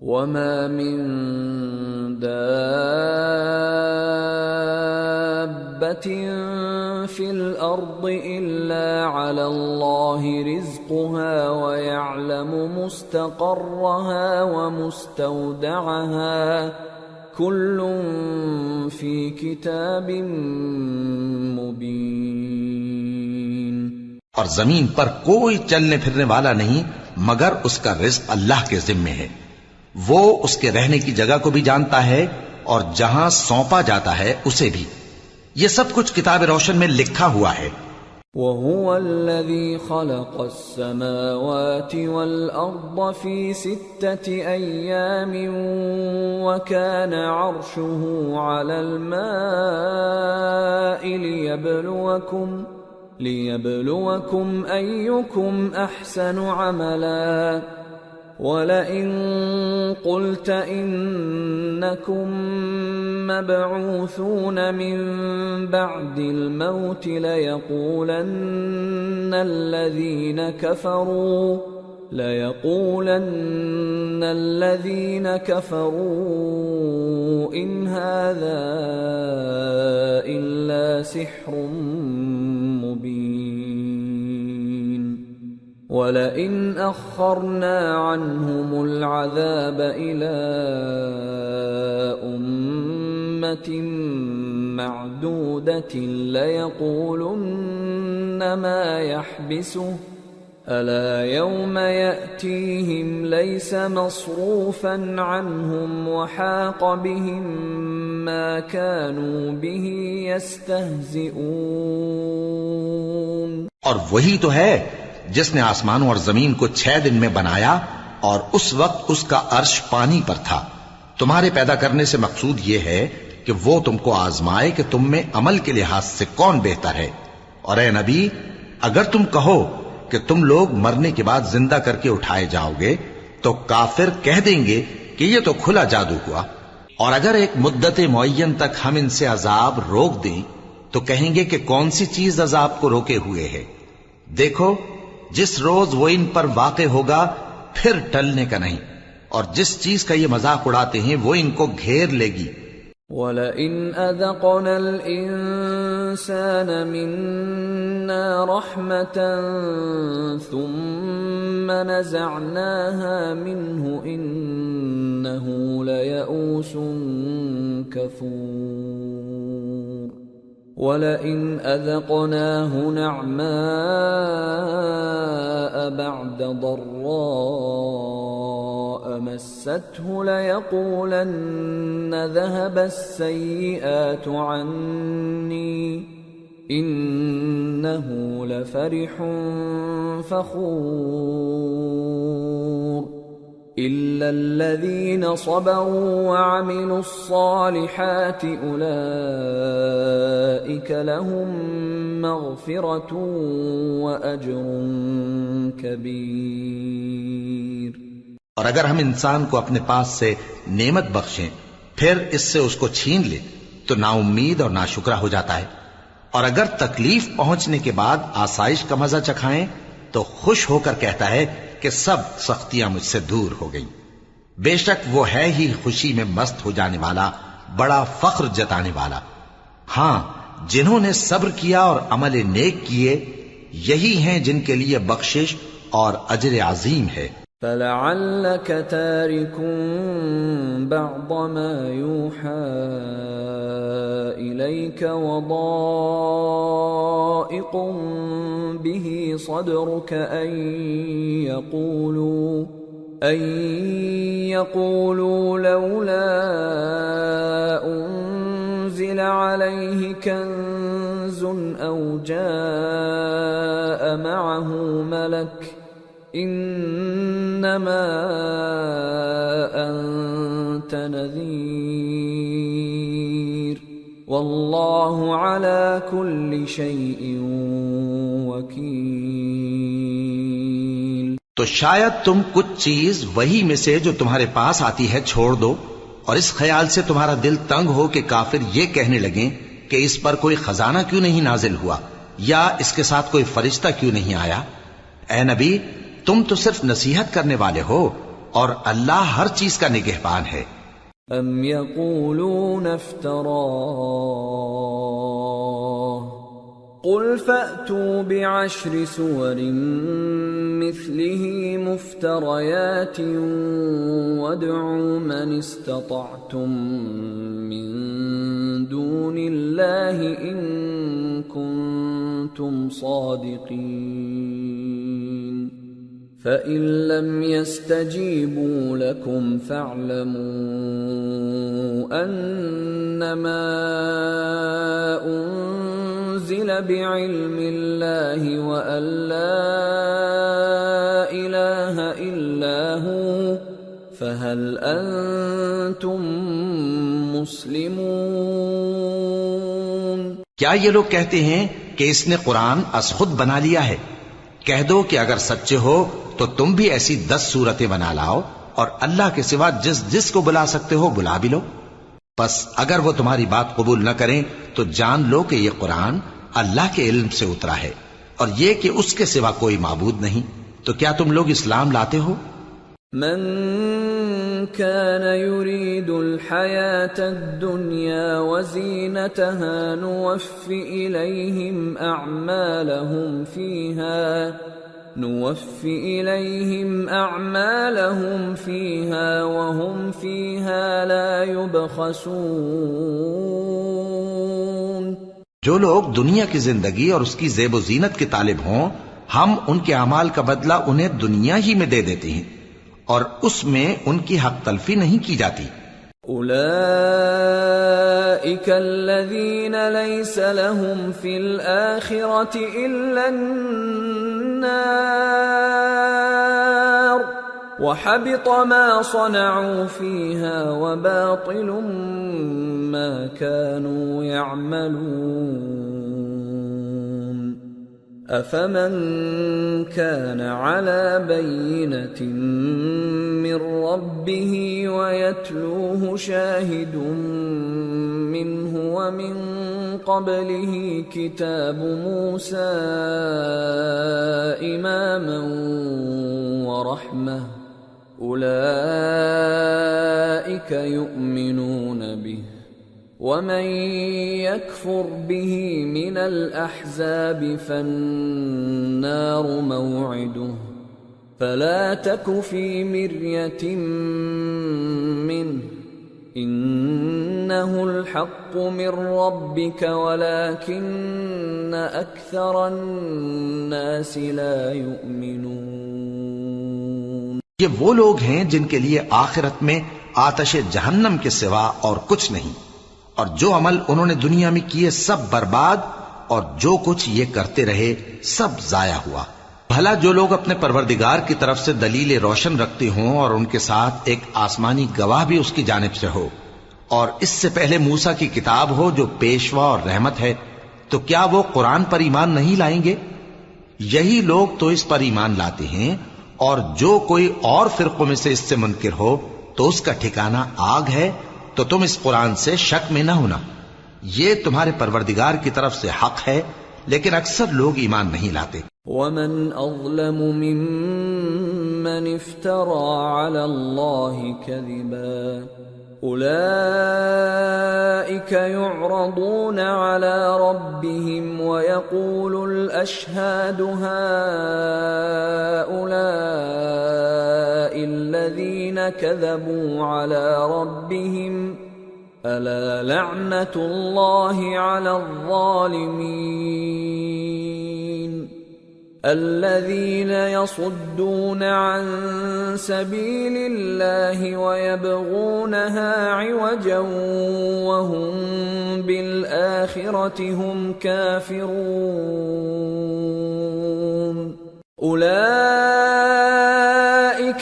وَمَا مِن دَابَّةٍ فِي الْأَرْضِ إِلَّا عَلَى اللَّهِ رِزْقُهَا وَيَعْلَمُ مُسْتَقَرَّهَا وَمُسْتَوْدَعَهَا كُلٌّ فِي كِتَابٍ مُبِينٍ۔ اور زمین پر کوئی چلنے پھرنے والا نہیں مگر اس کا رزق اللہ کے ذمے ہے۔ وہ اس کے رہنے کی جگہ کو بھی جانتا ہے اور جہاں سونپا جاتا ہے اسے بھی۔ یہ سب کچھ کتاب روشن میں لکھا ہوا ہے۔ وَهُوَ الَّذِي خَلَقَ السَّمَاوَاتِ وَالْأَرْضَ فِي 6 أَيَّامٍ وَكَانَ عَرْشُهُ عَلَى الْمَاءِ لِيَبْلُوَكُمْ أَيُّكُمْ أَحْسَنُ عَمَلًا وَلَئِن قُلْتَ إِنَّكُمْ مَبْعُوثُونَ مِنْ بَعْدِ الْمَوْتِ لَيَقُولَنَّ الَّذِينَ كَفَرُوا إِنْ هَذَا إِلَّا سِحْرٌ مُبِينٌ وَلَئِنْ أَخَّرْنَا عَنْهُمُ الْعَذَابَ إِلَىٰ أُمَّةٍ مَّعْدُودَةٍ لَيَقُولُنَّ مَا يَحْبِسُهُ أَلَا يَوْمَ يَأْتِيهِمْ لَيْسَ مَصْرُوفًا عَنْهُمْ وَحَاقَ بِهِم مَّا كَانُوا بِهِ يَسْتَهْزِئُونَ۔ اور وہی تو ہے جس نے آسمانوں اور زمین کو 6 دن میں بنایا اور اس وقت اس کا عرش پانی پر تھا۔ تمہارے پیدا کرنے سے مقصود یہ ہے کہ وہ تم کو آزمائے کہ تم میں عمل کے لحاظ سے کون بہتر ہے۔ اور اے نبی، اگر تم کہو کہ تم لوگ مرنے کے بعد زندہ کر کے اٹھائے جاؤ گے تو کافر کہہ دیں گے کہ یہ تو کھلا جادو ہوا۔ اور اگر ایک مدت معین تک ہم ان سے عذاب روک دیں تو کہیں گے کہ کون سی چیز عذاب کو روکے ہوئے ہے۔ دیکھو، جس روز وہ ان پر واقع ہوگا پھر ٹلنے کا نہیں، اور جس چیز کا یہ مذاق اڑاتے ہیں وہ ان کو گھیر لے گی۔ وَلَئِنْ أَذَقْنَا الْإِنسَانَ مِنَّا رَحْمَةً ثُمَّ نَزَعْنَاهَا مِنْهُ إِنَّهُ لَيَئُوسٌ كَفُورٌ وَلَئِنْ أَذَقْنَاهُ نَعْمَاءَ بَعْدَ ضَرَّاءَ مَسَّتْهُ لَيَقُولَنَّ ذَهَبَ السَّيِّئَاتُ عَنِّي إِنَّهُ لَفَرِحٌ فَخُورٌ إِلَّا الَّذِينَ صَبَرُوا وَعَمِلُوا الصَّالِحَاتِ أُولَئِكَ لَهُم مَّغْفِرَةٌ وَأَجْرٌ كَبِيرٌ۔ اور اگر ہم انسان کو اپنے پاس سے نعمت بخشیں پھر اس سے اس کو چھین لیں تو نا امید اور ناشکرا ہو جاتا ہے، اور اگر تکلیف پہنچنے کے بعد آسائش کا مزہ چکھائیں تو خوش ہو کر کہتا ہے کہ سب سختیاں مجھ سے دور ہو گئیں۔ بے شک وہ ہے ہی خوشی میں مست ہو جانے والا، بڑا فخر جتانے والا۔ ہاں، جنہوں نے صبر کیا اور عمل نیک کیے یہی ہیں جن کے لیے بخشش اور اجر عظیم ہے۔ فَلَعَلَّكَ تَارِكٌ بَعْضَ مَا يُوحَىٰ إِلَيْكَ وَضَائِقٌ بِهِ صَدْرُكَ أَن يَقُولُوا لَوْلَا أُنزِلَ عَلَيْهِ كَنزٌ أَوْ جَاءَ مَعَهُ مَلَكٌ إِنَّمَا أَنتَ نَذِيرٌ وَاللَّهُ عَلَى كُلِّ شَيْءٍ وَكِيلٌ۔ تو شاید تم کچھ چیز وہی میں سے جو تمہارے پاس آتی ہے چھوڑ دو، اور اس خیال سے تمہارا دل تنگ ہو کہ کافر یہ کہنے لگیں کہ اس پر کوئی خزانہ کیوں نہیں نازل ہوا، یا اس کے ساتھ کوئی فرشتہ کیوں نہیں آیا۔ اے نبی، تم تو صرف نصیحت کرنے والے ہو، اور اللہ ہر چیز کا نگہبان ہے۔ ام یقولون افتراه قل فأتوا بعشر سور مثله مفتريات وادعوا من استطعتم من دون الله إن كنتم صادقين فإن لم يستجيبوا لكم فاعلموا أنما أنزل بعلم الله وأن لا إله إلا هو فهل أنتم مسلمون؟ کیا یہ لوگ کہتے ہیں کہ اس نے قرآن از خود بنا لیا ہے؟ کہہ دو کہ اگر سچے ہو تو تم بھی ایسی 10 صورتیں بنا لاؤ اور اللہ کے سوا جس جس کو بلا سکتے ہو بلا بھی لو۔ پس اگر وہ تمہاری بات قبول نہ کریں تو جان لو کہ یہ قرآن اللہ کے علم سے اترا ہے اور یہ کہ اس کے سوا کوئی معبود نہیں۔ تو کیا تم لوگ اسلام لاتے ہو؟ من كان يريد الحياة الدنيا وزينتها نوفِ إليهم أعمالهم فيها وهم فيها لا يبخسون۔ جو لوگ دنیا کی زندگی اور اس کی زیب و زینت کے طالب ہوں، ہم ان کے اعمال کا بدلہ انہیں دنیا ہی میں دے دیتے ہیں اور اس میں ان کی حق تلفی نہیں کی جاتی۔ أولئك الذين ليس لهم في الآخرة إلا النار وحبط ما صنعوا فيها وباطل ما كانوا يعملون أفمن كان على بينة من ربه ويتلوه شاهد منه ومن قبله كتاب موسى إماما ورحمة أولئك يؤمنون به ومن يكفر به من الأحزاب فالنار موعده فلا تك في مرية منه إنه الحق من ربك ولكن أكثر الناس لا يؤمنون۔ یہ وہ لوگ ہیں جن کے لیے آخرت میں آتش جہنم کے سوا اور کچھ نہیں، اور جو عمل انہوں نے دنیا میں کیے سب برباد، اور جو کچھ یہ کرتے رہے سب ضائع ہوا۔ بھلا جو لوگ اپنے پروردگار کی طرف سے دلیل روشن رکھتے ہوں اور ان کے ساتھ ایک آسمانی گواہ بھی اس کی جانب سے ہو، اور اس سے پہلے موسیٰ کی کتاب ہو جو پیشوا اور رحمت ہے، تو کیا وہ قرآن پر ایمان نہیں لائیں گے؟ یہی لوگ تو اس پر ایمان لاتے ہیں، اور جو کوئی اور فرقوں میں سے اس سے منکر ہو تو اس کا ٹھکانہ آگ ہے۔ تو تم اس قرآن سے شک میں نہ ہونا، یہ تمہارے پروردگار کی طرف سے حق ہے، لیکن اکثر لوگ ایمان نہیں لاتے۔ ومن أظلم ممن افترى على الله كذبا أولئك يعرضون على ربهم ويقول الأشهاد هؤلاء الذين كذبوا على ربهم ألا لعنة الله على الظالمين الذين يصدون عن سبيل الله ويبغونها عوجا وهم بالآخرة هم كافرون أولئك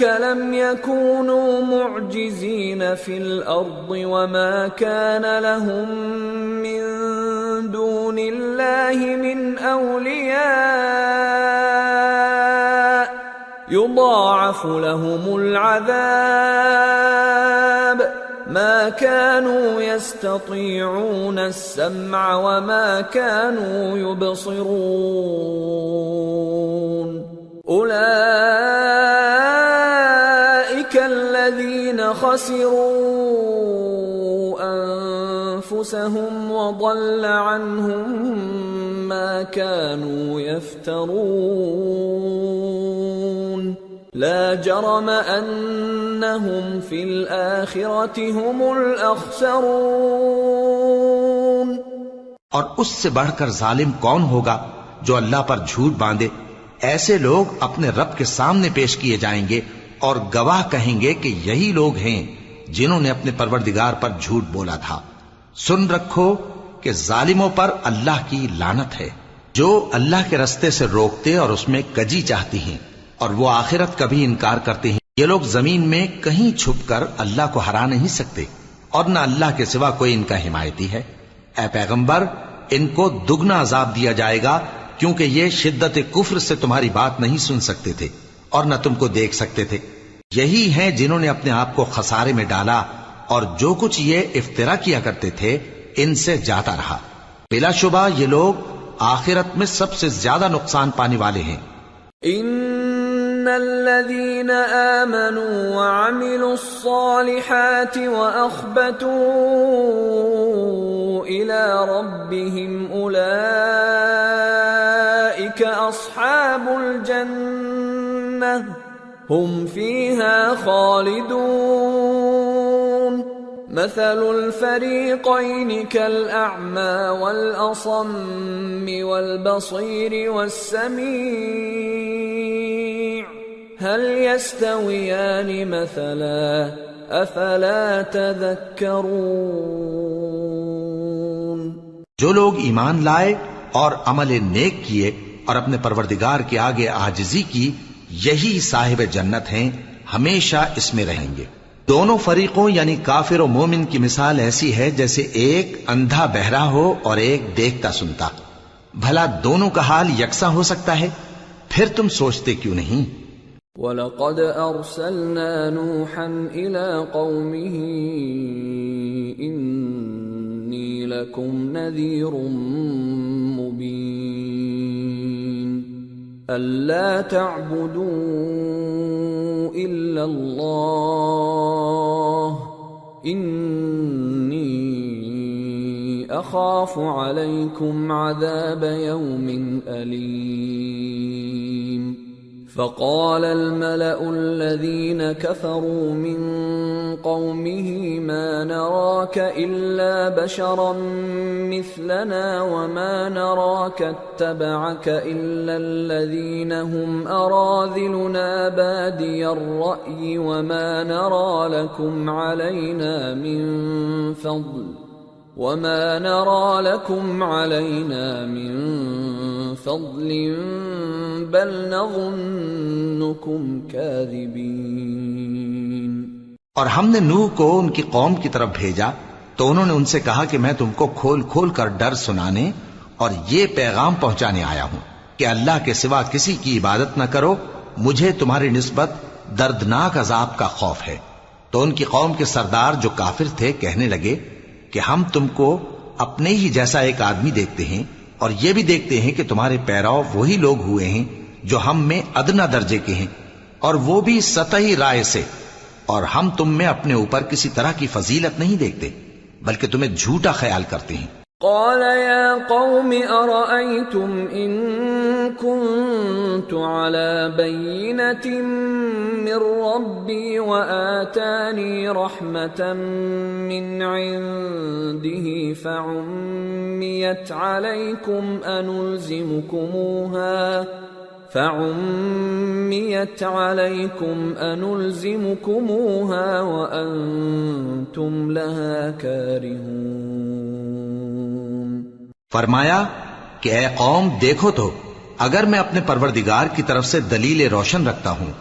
لم يكونوا معجزين في الأرض وما كان لهم من دون الله من أولياء يضاعف لهم العذاب ما كانوا يستطيعون السمع وما كانوا يبصرون أولئك خسروا أنفسهم وضل عنهم ما كانوا يفترون لا جرم أنهم في الآخرة هم الأخسرون۔ اور اس سے بڑھ کر ظالم کون ہوگا جو اللہ پر جھوٹ باندھے؟ ایسے لوگ اپنے رب کے سامنے پیش کیے جائیں گے اور گواہ کہیں گے کہ یہی لوگ ہیں جنہوں نے اپنے پروردگار پر جھوٹ بولا تھا۔ سن رکھو کہ ظالموں پر اللہ کی لعنت ہے، جو اللہ کے رستے سے روکتے اور اس میں کجی چاہتی ہیں اور وہ آخرت کا بھی انکار کرتے ہیں۔ یہ لوگ زمین میں کہیں چھپ کر اللہ کو ہرا نہیں سکتے اور نہ اللہ کے سوا کوئی ان کا حمایتی ہے۔ اے پیغمبر، ان کو دگنا عذاب دیا جائے گا کیونکہ یہ شدت کفر سے تمہاری بات نہیں سن سکتے تھے اور نہ تم کو دیکھ سکتے تھے۔ یہی ہیں جنہوں نے اپنے آپ کو خسارے میں ڈالا اور جو کچھ یہ افترا کیا کرتے تھے ان سے جاتا رہا۔ بلا شبہ یہ لوگ آخرت میں سب سے زیادہ نقصان پانے والے ہیں۔ ان الذين آمنوا وعملوا الصالحات واخبتوا الى ربهم اولئك اصحاب الجنة هم فيها خالدون مثل الفريقين كالأعمى والأصم والبصير والسميع هل يستويان مثلا أفلا تذكرون۔ جو لوگ ایمان لائے اور عمل نیک کیے اور اپنے پروردگار کے آگے عاجزی کی، یہی صاحب جنت ہیں، ہمیشہ اس میں رہیں گے۔ دونوں فریقوں یعنی کافر و مومن کی مثال ایسی ہے جیسے ایک اندھا بہرا ہو اور ایک دیکھتا سنتا۔ بھلا دونوں کا حال یکساں ہو سکتا ہے؟ پھر تم سوچتے کیوں نہیں؟ وَلَقَدْ أَرْسَلْنَا نُوحًا إِلَىٰ قَوْمِهِ إِنِّي لَكُمْ نَذِيرٌ مُّبِينٌ أَلَّا تَعْبُدُوا إِلَّا اللَّهَ إِنِّي أَخَافُ عَلَيْكُمْ عَذَابَ يَوْمٍ أَلِيمٍ۔ فقال الملأ الذين كفروا من قومه ما نراك إلا بشرا مثلنا وما نراك اتبعك إلا الذين هم أراذلنا بادي الرأي وما نرى لكم علينا من فضل بل نظنكم كاذبين۔ اور ہم نے نوح کو ان کی قوم کی طرف بھیجا تو انہوں نے ان سے کہا کہ میں تم کو کھول کھول کر ڈر سنانے اور یہ پیغام پہنچانے آیا ہوں کہ اللہ کے سوا کسی کی عبادت نہ کرو، مجھے تمہاری نسبت دردناک عذاب کا خوف ہے۔ تو ان کی قوم کے سردار جو کافر تھے کہنے لگے کہ ہم تم کو اپنے ہی جیسا ایک آدمی دیکھتے ہیں اور یہ بھی دیکھتے ہیں کہ تمہارے پیراؤ وہی لوگ ہوئے ہیں جو ہم میں ادنا درجے کے ہیں، اور وہ بھی سطحی رائے سے، اور ہم تم میں اپنے اوپر کسی طرح کی فضیلت نہیں دیکھتے بلکہ تمہیں جھوٹا خیال کرتے ہیں۔ قال يا قوم أرأيتم إن كنت على بينة من ربي وآتاني رحمة من عنده فعميت عليكم أنلزمكموها وأنتم لها كارهون۔ فرمایا کہ اے قوم دیکھو تو، اگر میں اپنے پروردگار کی طرف سے دلیل روشن رکھتا ہوں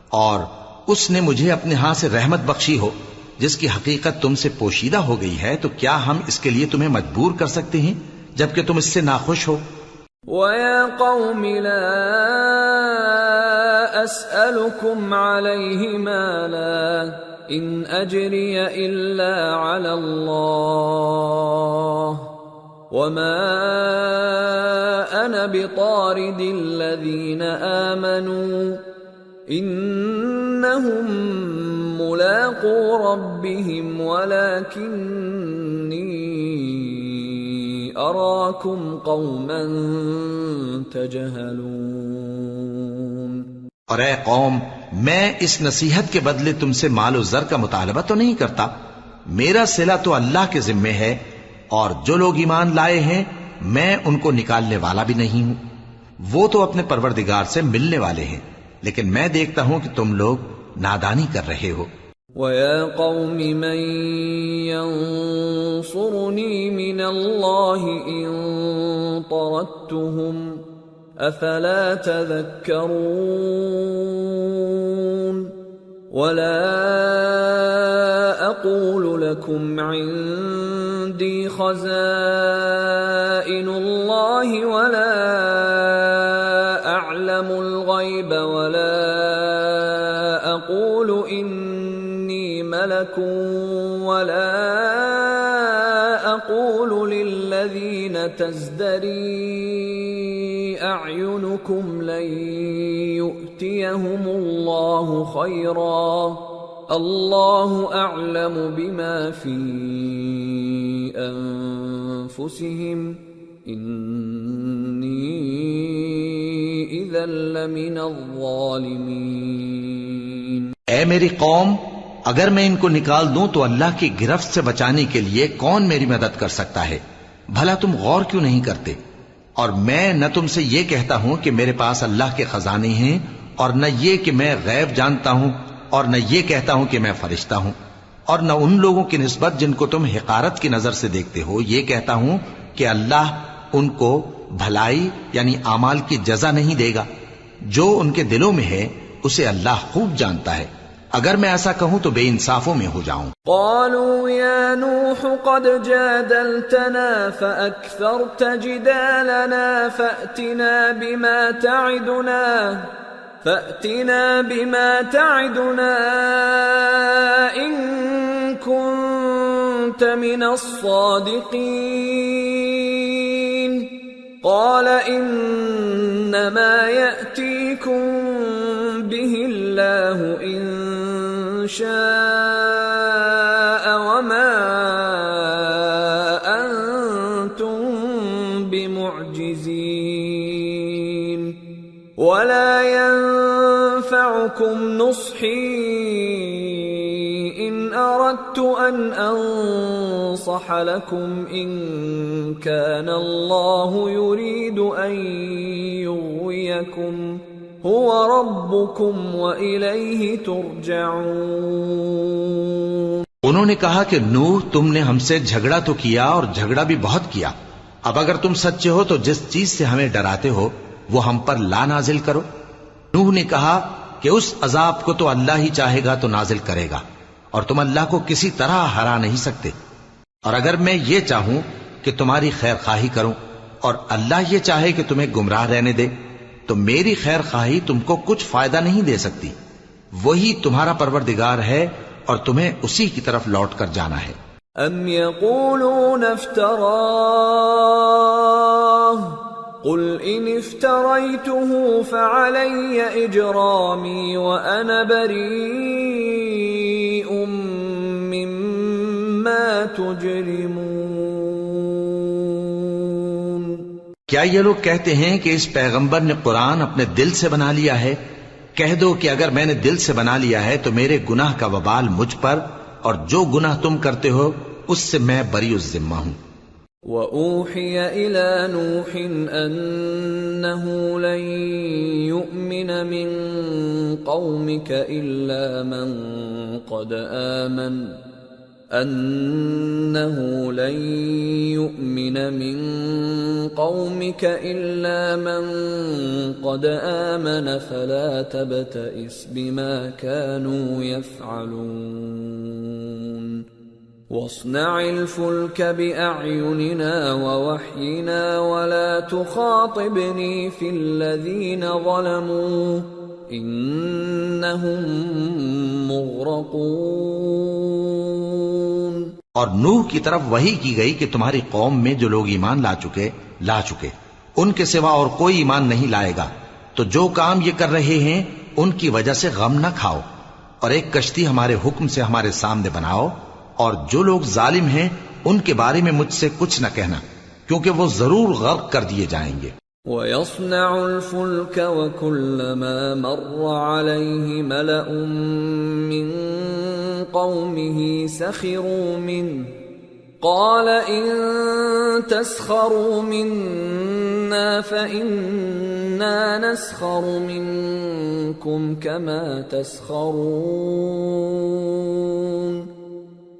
اور اس نے مجھے اپنے ہاں سے رحمت بخشی ہو جس کی حقیقت تم سے پوشیدہ ہو گئی ہے، تو کیا ہم اس کے لیے تمہیں مجبور کر سکتے ہیں جبکہ تم اس سے ناخوش ہو؟ وَيَا قَوْمِ لَا أَسْأَلُكُمْ عَلَيْهِ مَالًا إِنْ أَجْرِيَ إِلَّا عَلَى اللَّهِ وَمَا أَنَا بِطَارِدِ الَّذِينَ آمَنُوا إِنَّهُمْ ملاقو ربهم ولكني أراكم قوما تجهلون۔ اور اے قوم، میں اس نصیحت کے بدلے تم سے مال و زر کا مطالبہ تو نہیں کرتا، میرا صلہ تو اللہ کے ذمے ہے، اور جو لوگ ایمان لائے ہیں میں ان کو نکالنے والا بھی نہیں ہوں، وہ تو اپنے پروردگار سے ملنے والے ہیں، لیکن میں دیکھتا ہوں کہ تم لوگ نادانی کر رہے ہو۔ وَيَا قَوْمِ مَنْ يَنصُرُنِي مِنَ اللَّهِ إِن طَرَدتُّهُمْ أَفَلَا تَذَكَّرُونَ وَلَا أَقُولُ لَكُمْ عِندِي خَزَائِنُ اللَّهِ وَلَا أَعْلَمُ الْغَيْبَ وَلَا أَقُولُ إِنِّي مَلَكٌ وَلَا أَقُولُ لِلَّذِينَ تَزْدَرِي أَعْيُنُكُمْ لَن يُؤْتِيَهُمُ اللَّهُ خَيْرًا اللَّهُ أَعْلَمُ بِمَا فِي أَنفُسِهِمْ إِنِّي إِذًا لَّمِنَ الظَّالِمِينَ۔ اے میری قوم، اگر میں ان کو نکال دوں تو اللہ کی گرفت سے بچانے کے لیے کون میری مدد کر سکتا ہے؟ بھلا تم غور کیوں نہیں کرتے؟ اور میں نہ تم سے یہ کہتا ہوں کہ میرے پاس اللہ کے خزانے ہیں، اور نہ یہ کہ میں غیب جانتا ہوں، اور نہ یہ کہتا ہوں کہ میں فرشتہ ہوں، اور نہ ان لوگوں کی نسبت جن کو تم حقارت کی نظر سے دیکھتے ہو یہ کہتا ہوں کہ اللہ ان کو بھلائی یعنی اعمال کی جزا نہیں دے گا۔ جو ان کے دلوں میں ہے اسے اللہ خوب جانتا ہے، اگر میں ایسا کہوں تو بے انصافوں میں ہو جاؤں۔ قالوا يا نوح قد جادلتنا فأكثرت جدالنا فأتنا بما تعدنا إن كنت من الصادقين قال إنما يأتيكم به الله إن شاء وما أنتم بمعجزين ولا ينفعكم نصحي إن أردت أن أنصح لكم إن كان الله يريد أن يغويكم هو ربكم وإليه ترجعون۔ انہوں نے کہا کہ نوح، تم نے ہم سے جھگڑا تو کیا اور جھگڑا بھی بہت کیا، اب اگر تم سچے ہو تو جس چیز سے ہمیں ڈراتے ہو وہ ہم پر لا نازل کرو۔ نوح نے کہا کہ اس عذاب کو تو اللہ ہی چاہے گا تو نازل کرے گا، اور تم اللہ کو کسی طرح ہرا نہیں سکتے، اور اگر میں یہ چاہوں کہ تمہاری خیر خواہی کروں اور اللہ یہ چاہے کہ تمہیں گمراہ رہنے دے تو میری خیر خواہی تم کو کچھ فائدہ نہیں دے سکتی، وہی تمہارا پروردگار ہے اور تمہیں اسی کی طرف لوٹ کر جانا ہے۔ ام یقولون افتراہ قل ان افتریته فعلی اجرامی وانا بریء مما تجرمون۔ کیا یہ لوگ کہتے ہیں کہ اس پیغمبر نے قرآن اپنے دل سے بنا لیا ہے؟ کہہ دو کہ اگر میں نے دل سے بنا لیا ہے تو میرے گناہ کا وبال مجھ پر، اور جو گناہ تم کرتے ہو اس سے میں بری الذمہ ہوں۔ وَأُوحِيَ إِلَى نُوحٍ أَنَّهُ لَن يُؤْمِنَ مِن قَوْمِكَ إِلَّا مَن قَدْ آمَنَ فَلَا تَبْتَئِسْ بِمَا كَانُوا يَفْعَلُونَ وَاصْنَعِ الْفُلْكَ بِأَعْيُنِنَا وَوَحْيِنَا وَلَا تُخَاطِبْنِي فِي الَّذِينَ ظَلَمُوا إِنَّهُمْ مُغْرَقُونَ۔ اور نوح کی طرف وحی کی گئی کہ تمہاری قوم میں جو لوگ ایمان لا چکے ان کے سوا اور کوئی ایمان نہیں لائے گا، تو جو کام یہ کر رہے ہیں ان کی وجہ سے غم نہ کھاؤ، اور ایک کشتی ہمارے حکم سے ہمارے سامنے بناؤ، اور جو لوگ ظالم ہیں ان کے بارے میں مجھ سے کچھ نہ کہنا، کیونکہ وہ ضرور غرق کر دیے جائیں گے۔ وَيَصْنَعُ الْفُلْكَ وَكُلَّمَا مَرَّ عَلَيْهِ مَلَأٌ مِّن قَوْمِهِ سَخِرُوا مِنْهُ قَالَ إِن تَسْخَرُوا مِنَّا فَإِنَّا نَسْخَرُ مِنكُمْ كَمَا تَسْخَرُونَ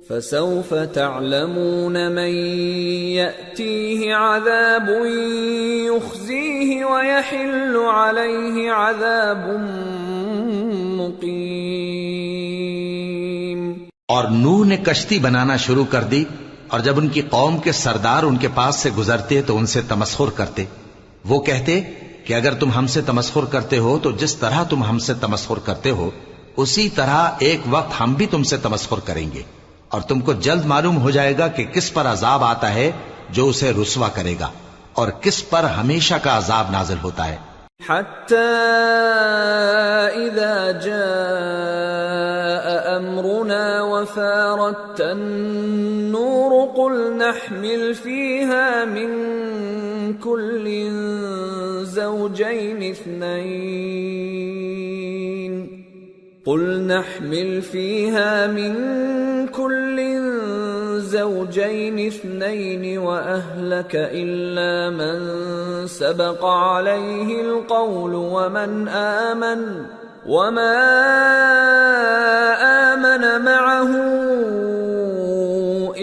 فَسَوْفَ تَعْلَمُونَ مَن يَأْتِيهِ عَذَابٌ يُخْزِيهِ وَيَحِلُّ عَلَيْهِ عَذَابٌ مُقِيمٌ۔ اور نوح نے کشتی بنانا شروع کر دی، اور جب ان کی قوم کے سردار ان کے پاس سے گزرتے تو ان سے تمسخر کرتے۔ وہ کہتے کہ اگر تم ہم سے تمسخر کرتے ہو تو جس طرح تم ہم سے تمسخر کرتے ہو اسی طرح ایک وقت ہم بھی تم سے تمسخر کریں گے، اور تم کو جلد معلوم ہو جائے گا کہ کس پر عذاب آتا ہے جو اسے رسوا کرے گا، اور کس پر ہمیشہ کا عذاب نازل ہوتا ہے۔ حتى إذا جاء أمرنا وفارت النور قل نحمل فيها من كل زوجين اثنين وأهلك إلا من سبق عليه القول وما آمن معه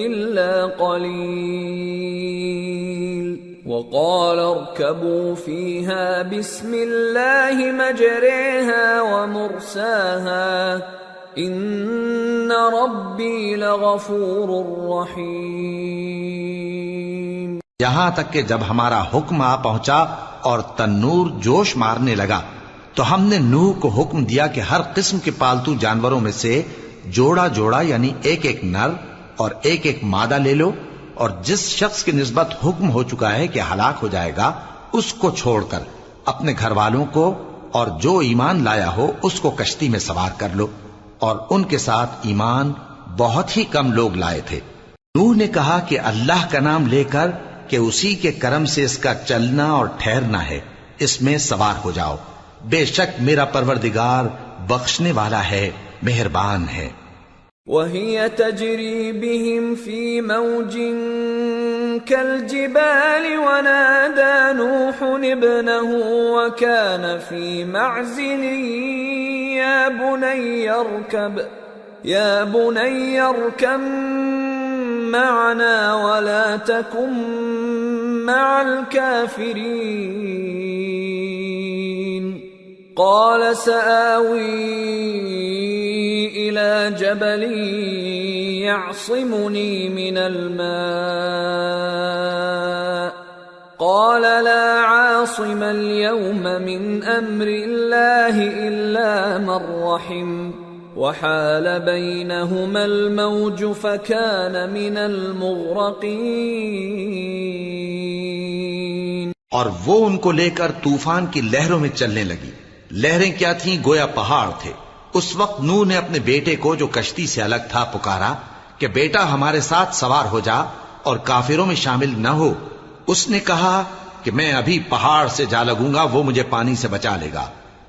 إلا قليل وقال اركبوا فيها بسم الله مجريها ومرساها ان ربی لغفور رحیم۔ یہاں تک کہ جب ہمارا حکم آ پہنچا اور تنور جوش مارنے لگا تو ہم نے نوح کو حکم دیا کہ ہر قسم کے پالتو جانوروں میں سے جوڑا جوڑا یعنی ایک ایک نر اور ایک ایک مادہ لے لو، اور جس شخص کی نسبت حکم ہو چکا ہے کہ ہلاک ہو جائے گا اس کو چھوڑ کر اپنے گھر والوں کو اور جو ایمان لایا ہو اس کو کشتی میں سوار کر لو، اور ان کے ساتھ ایمان بہت ہی کم لوگ لائے تھے۔ نوح نے کہا کہ اللہ کا نام لے کر کہ اسی کے کرم سے اس کا چلنا اور ٹھہرنا ہے، اس میں سوار ہو جاؤ، بے شک میرا پروردگار بخشنے والا ہے، مہربان ہے۔ وَهِيَ تَجْرِي بِهِمْ فِي مَوْجٍ كَالْجِبَالِ وَنَادَى نُوحٌ ابْنَهُ وَكَانَ فِي مَعْزِلٍ يَا بُنَيَّ ارْكَبْ مَعَنَا وَلَا تَكُنْ مَعَ الْكَافِرِينَ قَالَ سَآوِي إِلَى جَبَلٍ يَعْصِمُنِي مِنَ الْمَاءِ قَالَ لَا عَاصِمَ الْيَوْمَ مِنْ أَمْرِ اللَّهِ إِلَّا مَنْ رَحِمَ وَحَالَ بَيْنَهُمَا الْمَوْجُ فَكَانَ مِنَ الْمُغْرَقِينَ۔ اور وہ ان کو لے کر طوفان کی لہروں میں چلنے لگی۔ لہریں کیا تھیں؟ گویا پہاڑ تھے۔ اس وقت نوح نے اپنے بیٹے کو جو کشتی سے الگ تھا پکارا کہ بیٹا ہمارے ساتھ سوار ہو جا اور کافروں میں شامل نہ ہو۔ اس نے کہا کہ میں ابھی پہاڑ سے جا لگوں گا، وہ مجھے پانی سے بچا لے گا۔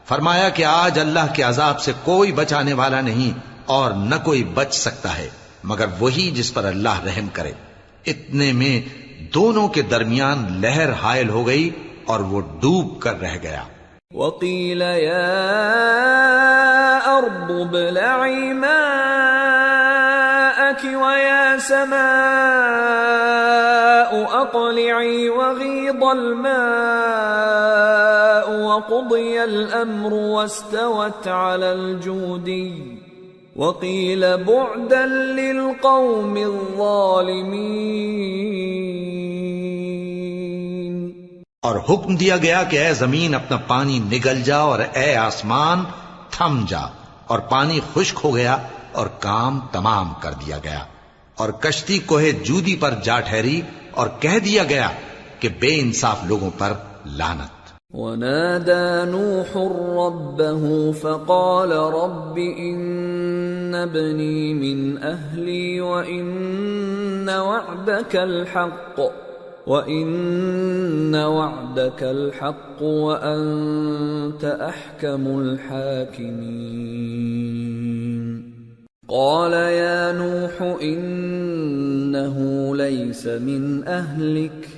فرمایا کہ آج اللہ کے عذاب سے کوئی بچانے والا نہیں اور نہ کوئی بچ سکتا ہے مگر وہی جس پر اللہ رحم کرے۔ اتنے میں دونوں کے درمیان لہر حائل ہو گئی اور وہ ڈوب کر رہ گیا۔ وَقِيلَ يَا أَرْضُ ابْلَعِي مَاءَكِ وَيَا سَمَاءُ أَقْلِعِي وَغِيضَ الْمَاءُ وَقُضِيَ الْأَمْرُ وَاسْتَوَتْ عَلَى الْجُودِيِّ وَقِيلَ بُعْدًا لِلْقَوْمِ الظَّالِمِينَ۔ اور حکم دیا گیا کہ اے زمین اپنا پانی نگل جا اور اے آسمان تھم جا، اور پانی خشک ہو گیا اور کام تمام کر دیا گیا، اور کشتی کوہ جودی پر جا ٹھہری اور کہہ دیا گیا کہ بے انصاف لوگوں پر لعنت۔ ونادى نوح ربه فقال رب إن ابني من أهلي وإن وعدك الحق وأنت أحكم الحاكمين قال يا نوح إنه ليس من أهلك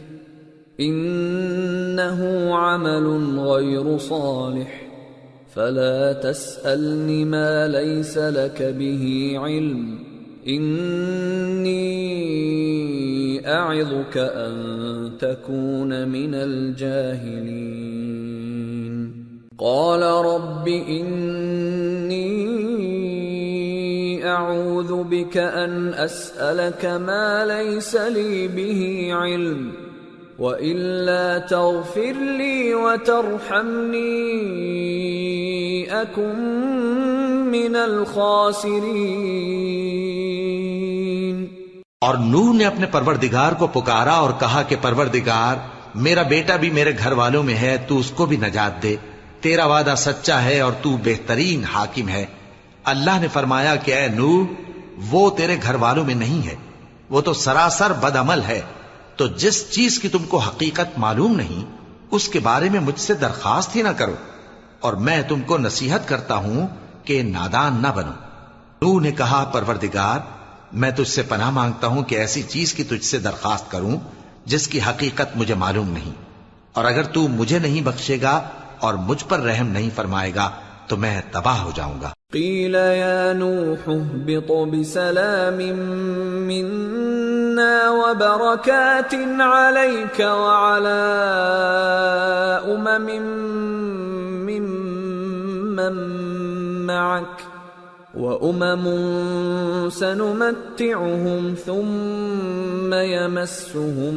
إنه عمل غير صالح فلا تسألني ما ليس لك به علم إني أعظك أن تكون من الجاهلين قال رب إني أعوذ بك أن أسألك ما ليس لي به علم وإلا تغفر لي وترحمني أكن من الخاسرين۔ اور نوح نے اپنے پروردگار کو پکارا اور کہا کہ پروردگار میرا بیٹا بھی میرے گھر والوں میں ہے، تو اس کو بھی نجات دے، تیرا وعدہ سچا ہے اور تو بہترین حاکم ہے۔ اللہ نے فرمایا کہ اے نوح وہ تیرے گھر والوں میں نہیں ہے، وہ تو سراسر بد عمل ہے، تو جس چیز کی تم کو حقیقت معلوم نہیں اس کے بارے میں مجھ سے درخواست ہی نہ کرو، اور میں تم کو نصیحت کرتا ہوں کہ نادان نہ بنو۔ نوح نے کہا پروردگار میں تجھ سے پناہ مانگتا ہوں کہ ایسی چیز کی تجھ سے درخواست کروں جس کی حقیقت مجھے معلوم نہیں، اور اگر تو مجھے نہیں بخشے گا اور مجھ پر رحم نہیں فرمائے گا تو میں تباہ ہو جاؤں گا۔ قیل یا نوح اهبط بسلام منا وبرکات علیک وعلی ممن معک وأمم سنمتعهم ثم يمسهم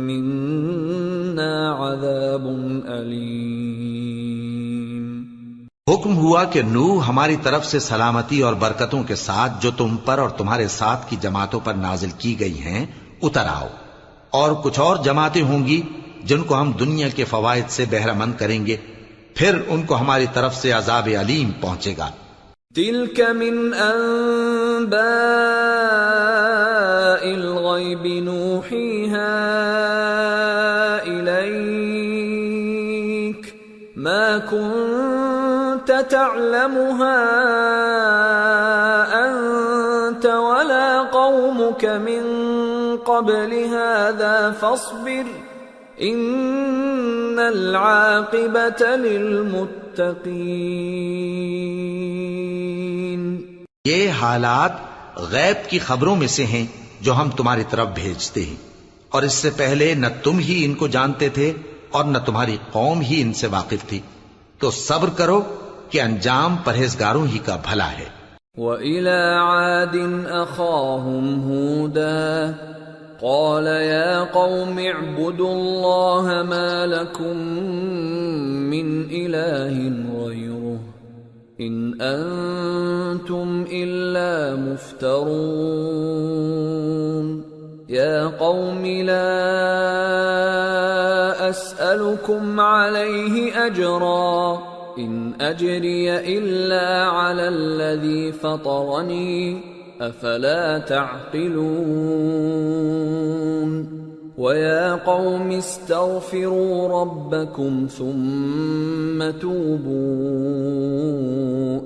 منا عذاب أليم۔ حکم ہوا کہ نوح ہماری طرف سے سلامتی اور برکتوں کے ساتھ جو تم پر اور تمہارے ساتھ کی جماعتوں پر نازل کی گئی ہیں اتر آؤ، اور کچھ اور جماعتیں ہوں گی جن کو ہم دنیا کے فوائد سے بہرہ مند کریں گے، پھر ان کو ہماری طرف سے عذاب علیم پہنچے گا۔ تلك من أنباء الغيب نوحيها إليك ما كنت تعلمها أنت ولا قومك من قبل هذا فاصبر إن العاقبة للمتقين۔ یہ حالات غیب کی خبروں میں سے ہیں جو ہم تمہاری طرف بھیجتے ہیں، اور اس سے پہلے نہ تم ہی ان کو جانتے تھے اور نہ تمہاری قوم ہی ان سے واقف تھی، تو صبر کرو کہ انجام پرہیزگاروں ہی کا بھلا ہے۔ وَإِلَى عَادٍ أَخَاهُمْ هُودًا قَالَ يَا قَوْمِ اعْبُدُوا اللَّهَ مَا لَكُمْ مِنْ إِلَٰهٍ غَيْرُهُ إِنْ أَنْتُمْ إِلَّا مُفْتَرُونَ يَا قَوْمِ لَا أَسْأَلُكُمْ عَلَيْهِ أَجْرًا إِنْ أَجْرِيَ إِلَّا عَلَى الَّذِي فَطَرَنِي أَفَلَا تَعْقِلُونَ وَيَا قَوْمِ اسْتَغْفِرُوا رَبَّكُمْ ثُمَّ تُوبُوا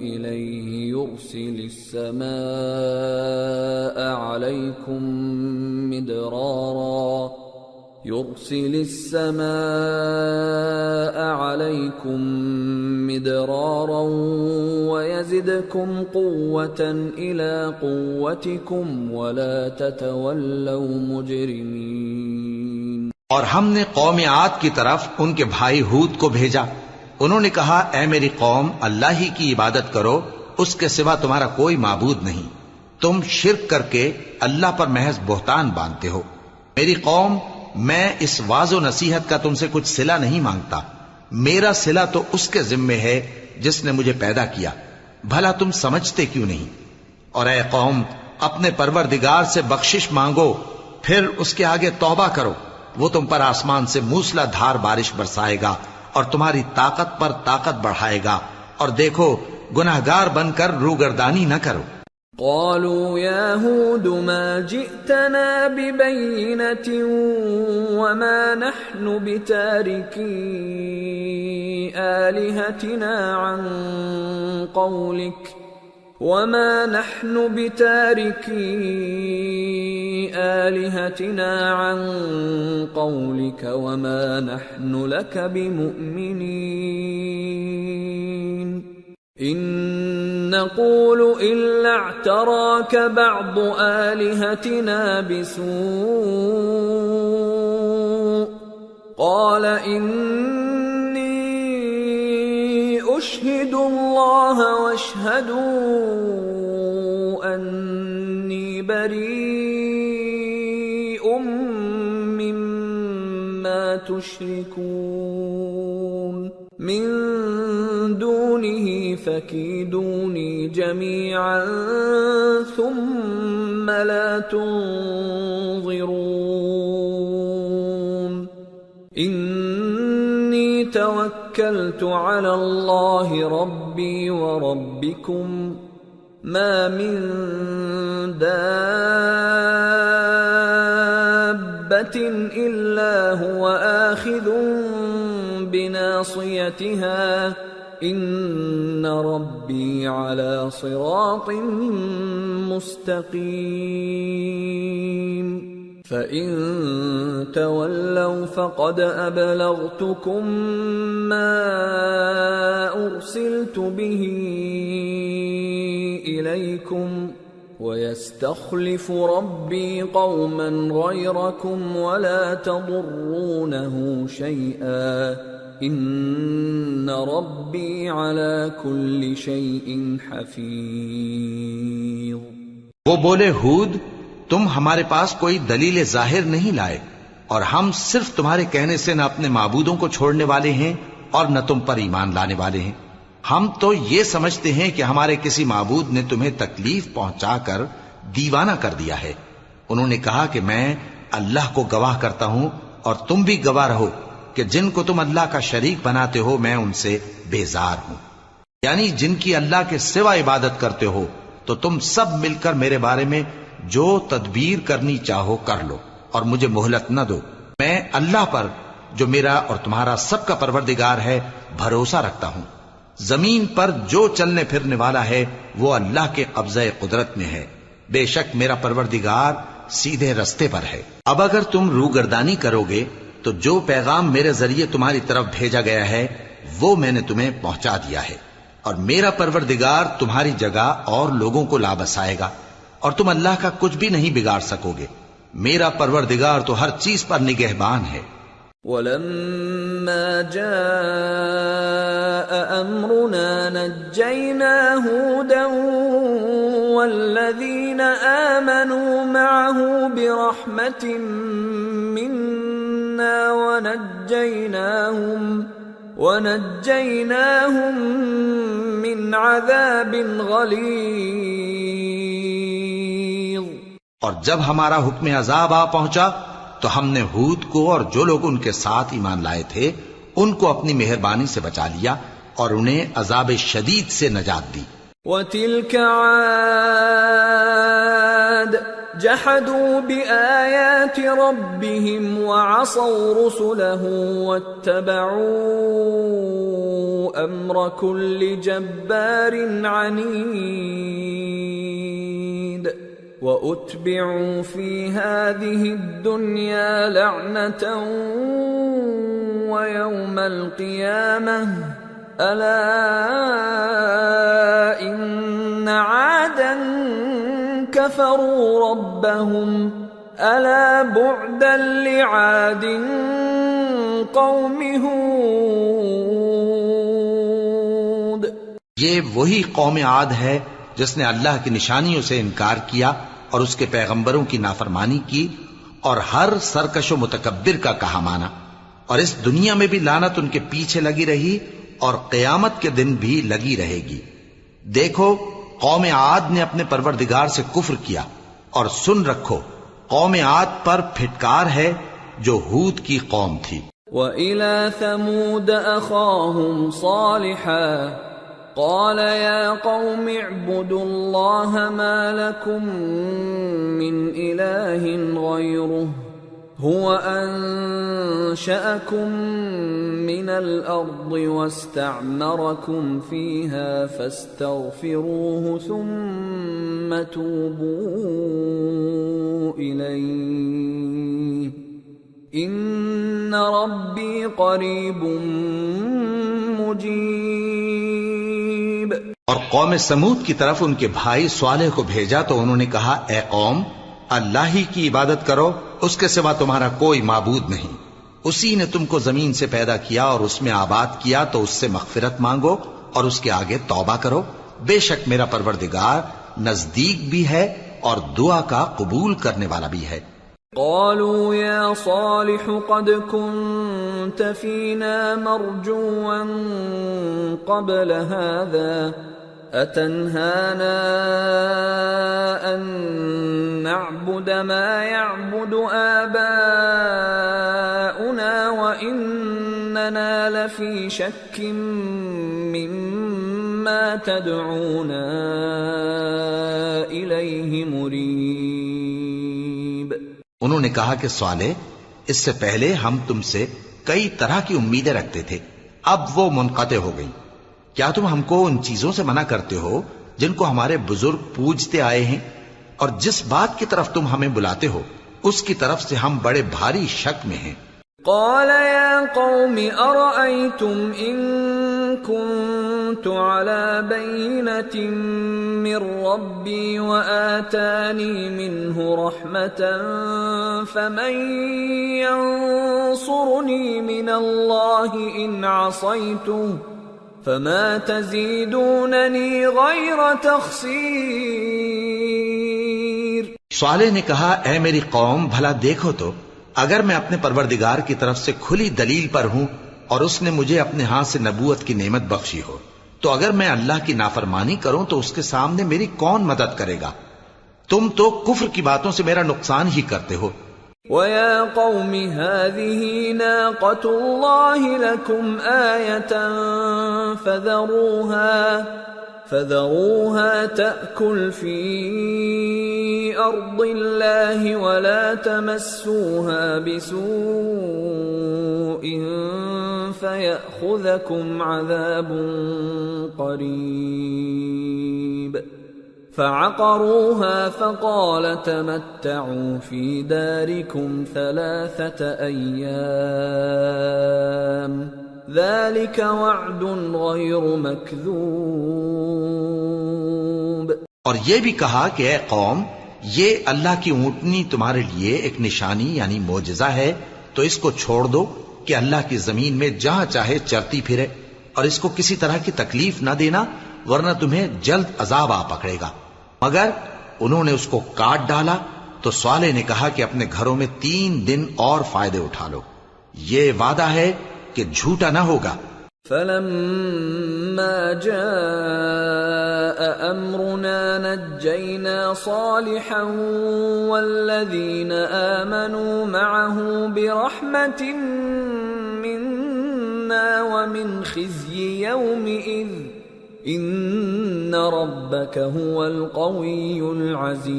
إِلَيْهِ يُرْسِلِ السَّمَاءَ عَلَيْكُمْ مِدْرَارًا وَيَزِدْكُمْ قُوَّةً إِلَى قُوَّتِكُمْ وَلَا تَتَوَلَّوْا مُجْرِمِينَ۔ اور ہم نے قوم عاد کی طرف ان کے بھائی ہود کو بھیجا، انہوں نے کہا اے میری قوم اللہ ہی کی عبادت کرو، اس کے سوا تمہارا کوئی معبود نہیں، تم شرک کر کے اللہ پر محض بہتان باندھتے ہو۔ میری قوم میں اس واعظ و نصیحت کا تم سے کچھ صلہ نہیں مانگتا، میرا صلہ تو اس کے ذمے ہے جس نے مجھے پیدا کیا، بھلا تم سمجھتے کیوں نہیں؟ اور اے قوم اپنے پروردگار سے بخشش مانگو، پھر اس کے آگے توبہ کرو، وہ تم پر آسمان سے موسلا دھار بارش برسائے گا اور تمہاری طاقت پر طاقت بڑھائے گا، اور دیکھو گناہگار بن کر روگردانی نہ کرو۔ قالوا يا هود ما جئتنا ببينة وما نحن بتاركي آلهتنا عن قولك وما نحن لك بمؤمنين إن نقول إلا اعتراك بعض آلهتنا بسوء قال إني أشهد الله واشهدوا أني بريء مما تشركون من دونه فكيدوني جميعا ثم لا تنظرون إني توكلت على الله ربي وربكم ما من دابة إلا هو آخذ بناصيتها إن ربي على صراط مستقيم فإن تولوا فقد أبلغتكم ما أرسلت به إليكم ويستخلف ربي قوما غيركم ولا تضرونه شيئا ان ربی علی کل شیء حفیظ۔ وہ بولے ہود تم ہمارے پاس کوئی دلیل ظاہر نہیں لائے، اور ہم صرف تمہارے کہنے سے نہ اپنے معبودوں کو چھوڑنے والے ہیں اور نہ تم پر ایمان لانے والے ہیں۔ ہم تو یہ سمجھتے ہیں کہ ہمارے کسی معبود نے تمہیں تکلیف پہنچا کر دیوانہ کر دیا ہے۔ انہوں نے کہا کہ میں اللہ کو گواہ کرتا ہوں اور تم بھی گواہ رہو کہ جن کو تم اللہ کا شریک بناتے ہو میں ان سے بیزار ہوں، یعنی جن کی اللہ کے سوا عبادت کرتے ہو، تو تم سب مل کر میرے بارے میں جو تدبیر کرنی چاہو کر لو اور مجھے مہلت نہ دو۔ میں اللہ پر جو میرا اور تمہارا سب کا پروردگار ہے بھروسہ رکھتا ہوں۔ زمین پر جو چلنے پھرنے والا ہے وہ اللہ کے قبضہ قدرت میں ہے، بے شک میرا پروردگار سیدھے رستے پر ہے۔ اب اگر تم روگردانی کرو گے تو جو پیغام میرے ذریعے تمہاری طرف بھیجا گیا ہے وہ میں نے تمہیں پہنچا دیا ہے، اور میرا پروردگار تمہاری جگہ اور لوگوں کو لا بسائے گا، اور تم اللہ کا کچھ بھی نہیں بگاڑ سکو گے۔ میرا پروردگار تو ہر چیز پر نگہبان ہے۔ وَلَمَّا جَاءَ أَمْرُنَا نَجَّيْنَا هُودًا وَالَّذِينَ آمَنُوا مَعَهُ بِرَحْمَةٍ مِنَّا وَنَجَّيْنَاهُمْ مِنْ عَذَابٍ غَلِيظٍ۔ اور جب ہمارا حکم عذاب آ پہنچا تو ہم نے ہود کو اور جو لوگ ان کے ساتھ ایمان لائے تھے ان کو اپنی مہربانی سے بچا لیا اور انہیں عذاب شدید سے نجات دی۔ وَتِلْكَ عَادٌ جَحَدُوا بِآيَاتِ رَبِّهِمْ وَعَصَوْا رُسُلَهُ وَاتَّبَعُوا أَمْرَ كُلِّ جَبَّارٍ عَنِيدٍ وَأُتْبِعُوا فِي هَذِهِ الدُّنْيَا لَعْنَةً وَيَوْمَ الْقِيَامَةِ أَلَا إِنَّ عَادًا كَفَرُوا رَبَّهُمْ أَلَا بُعْدًا لِعَادٍ قَوْمِ هُودٍ۔ یہ وہی قوم عاد ہے جس نے اللہ کی نشانیوں سے انکار کیا اور اس کے پیغمبروں کی نافرمانی کی اور ہر سرکش و متکبر کا کہا مانا، اور اس دنیا میں بھی لعنت ان کے پیچھے لگی رہی اور قیامت کے دن بھی لگی رہے گی۔ دیکھو قوم عاد نے اپنے پروردگار سے کفر کیا، اور سن رکھو قوم عاد پر پھٹکار ہے جو ہود کی قوم تھی۔ وَإِلَى ثَمُودَ أَخَاهُمْ صَالِحًا قَالَ يَا قَوْمِ اعْبُدُوا اللَّهَ مَا لَكُمْ مِنْ إِلَٰهٍ غَيْرُهُ هُوَ أَنشَأَكُم مِّنَ الْأَرْضِ وَاسْتَعْمَرَكُمْ فِيهَا فَاسْتَغْفِرُوهُ ثُمَّ تُوبُوا إِلَيْهِ إِنَّ رَبِّي قَرِيبٌ مُجِيبٌ۔ اور قوم سمود کی طرف ان کے بھائی صالح کو بھیجا تو انہوں نے کہا، اے قوم، اللہ ہی کی عبادت کرو، اس کے سوا تمہارا کوئی معبود نہیں۔ اسی نے تم کو زمین سے پیدا کیا اور اس میں آباد کیا، تو اس سے مغفرت مانگو اور اس کے آگے توبہ کرو۔ بے شک میرا پروردگار نزدیک بھی ہے اور دعا کا قبول کرنے والا بھی ہے۔ قالوا يا صالح قد كنت فينا مرجوا قبل هذا أتنهانا أن نعبد ما يعبد آباؤنا وإننا لفي شك مما تدعونا إليه مريب۔ انہوں نے کہا کہ صالح، اس سے پہلے ہم تم سے کئی طرح کی امیدیں رکھتے تھے، اب وہ منقطع ہو گئی۔ کیا تم ہم کو ان چیزوں سے منع کرتے ہو جن کو ہمارے بزرگ پوجتے آئے ہیں؟ اور جس بات کی طرف تم ہمیں بلاتے ہو اس کی طرف سے ہم بڑے بھاری شک میں ہیں۔ قال يا قوم أرأيتم إن كنت على بينة من ربي وآتاني منه رحمة فمن ينصرني من الله إن عصيته فما تزيدونني غير تخسير۔ صالح نے کہا، اے میری قوم، بھلا دیکھو تو، اگر میں اپنے پروردگار کی طرف سے کھلی دلیل پر ہوں اور اس نے مجھے اپنے ہاتھ سے نبوت کی نعمت بخشی ہو، تو اگر میں اللہ کی نافرمانی کروں تو اس کے سامنے میری کون مدد کرے گا؟ تم تو کفر کی باتوں سے میرا نقصان ہی کرتے ہو۔ وَيَا قَوْمِ هَٰذِهِ نَاقَةُ اللَّهِ لَكُمْ آيَةً فَذَرُوهَا تَأْكُلْ فِي أَرْضِ اللَّهِ وَلَا تَمَسُّوهَا بِسُوءٍ فَيَأْخُذَكُمْ عَذَابٌ قَرِيبٌ۔ فَعَقَرُوهَا فَقَالَ تَمَتَّعُوا فِي دَارِكُمْ 3 أَيَّامٍ ذَلِكَ وَعْدٌ غَيْرُ مَكْذُوبٍ۔ اور یہ بھی کہا کہ اے قوم، یہ اللہ کی اونٹنی تمہارے لیے ایک نشانی یعنی معجزہ ہے، تو اس کو چھوڑ دو کہ اللہ کی زمین میں جہاں چاہے چرتی پھرے، اور اس کو کسی طرح کی تکلیف نہ دینا ورنہ تمہیں جلد عذاب آ پکڑے گا۔ مگر انہوں نے اس کو کاٹ ڈالا تو صالح نے کہا کہ اپنے گھروں میں 3 دن اور فائدے اٹھا لو، یہ وعدہ ہے کہ جھوٹا نہ ہوگا۔ فَلَمَّا جَاءَ أَمْرُنَا نَجَّيْنَا صَالِحًا وَالَّذِينَ آمَنُوا مَعَهُ بِرَحْمَةٍ مِنَّا وَمِنْ خِزْيِ يَوْمِئِذٍ إِنَّ رَبَّكَ هُوَ الْقَوِيُّ الْعَزِيزُ۔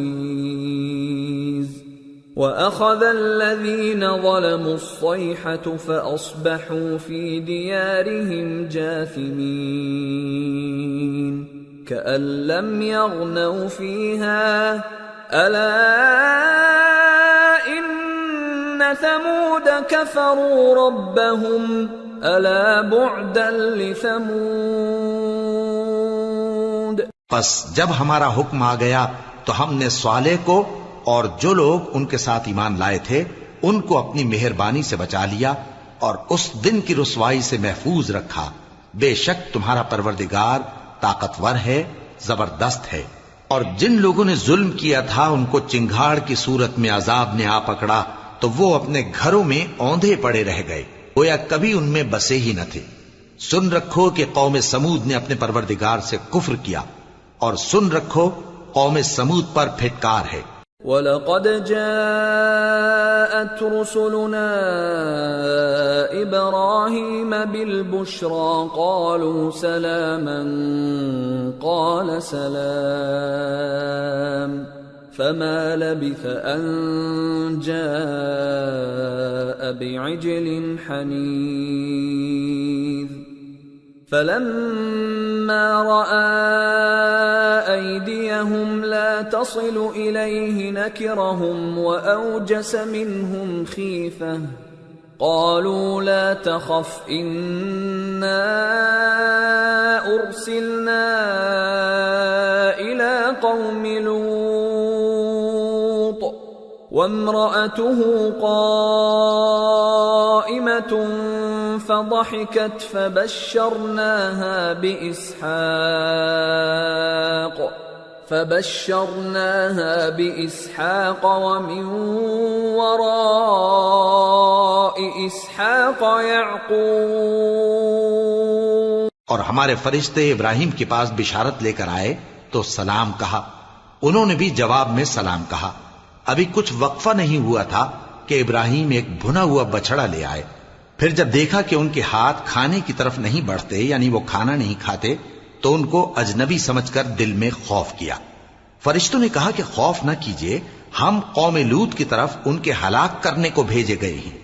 وَأَخَذَ الَّذِينَ ظَلَمُوا الصَّيْحَةُ فَأَصْبَحُوا فِي دِيَارِهِمْ جَاثِمِينَ كَأَن لَّمْ يَغْنَوْا فِيهَا أَلَا إِنَّ ثَمُودَ كَفَرُوا رَبَّهُمْ أَلَا بُعْدًا لِثَمُودَ۔ پس جب ہمارا حکم آ گیا تو ہم نے صالح کو اور جو لوگ ان کے ساتھ ایمان لائے تھے ان کو اپنی مہربانی سے بچا لیا اور اس دن کی رسوائی سے محفوظ رکھا۔ بے شک تمہارا پروردگار طاقتور ہے، زبردست ہے۔ اور جن لوگوں نے ظلم کیا تھا ان کو چنگھاڑ کی صورت میں عذاب نے آ پکڑا تو وہ اپنے گھروں میں اوندھے پڑے رہ گئے، گویا کبھی ان میں بسے ہی نہ تھے۔ سن رکھو کہ قوم سمود نے اپنے پروردگار سے کفر کیا، اور سن رکھو قوم سمود پر پھٹکار ہے۔ وَلَقَدْ جَاءَتْ رُسُلُنَا إِبْرَاهِيمَ بِالْبُشْرَى قَالُوا سَلَامًا قَالَ سَلَامٌ فَمَا لَبِثَ أَن جَاءَ بِعِجْلٍ حَنِيذٍ فَلَمَّا رَأَى أَيْدِيَهُمْ لَا تَصِلُ إِلَيْهِ نَكِرَهُمْ وَأَوْجَسَ مِنْهُمْ خِيفَةً قَالُوا لَا تَخَفْ إِنَّا أُرْسِلْنَا إِلَى قَوْمِ لُوطٍ وَامْرَأَتُهُ قَائِمَةٌ فضحكت فبشرناها بإسحاق ومن وراء إسحاق يعقوب. اور ہمارے فرشتے ابراہیم کے پاس بشارت لے کر آئے تو سلام کہا. انہوں نے بھی جواب میں سلام کہا. ابھی کچھ وقفہ نہیں ہوا تھا کہ ابراہیم ایک بھنا ہوا بچڑا لے آئے. پھر جب دیکھا کہ ان کے ہاتھ کھانے کی طرف نہیں بڑھتے، یعنی وہ کھانا نہیں کھاتے، تو ان کو اجنبی سمجھ کر دل میں خوف کیا. فرشتوں نے کہا کہ خوف نہ کیجیے، ہم قوم لوط کی طرف ان کے ہلاک کرنے کو بھیجے گئے ہیں.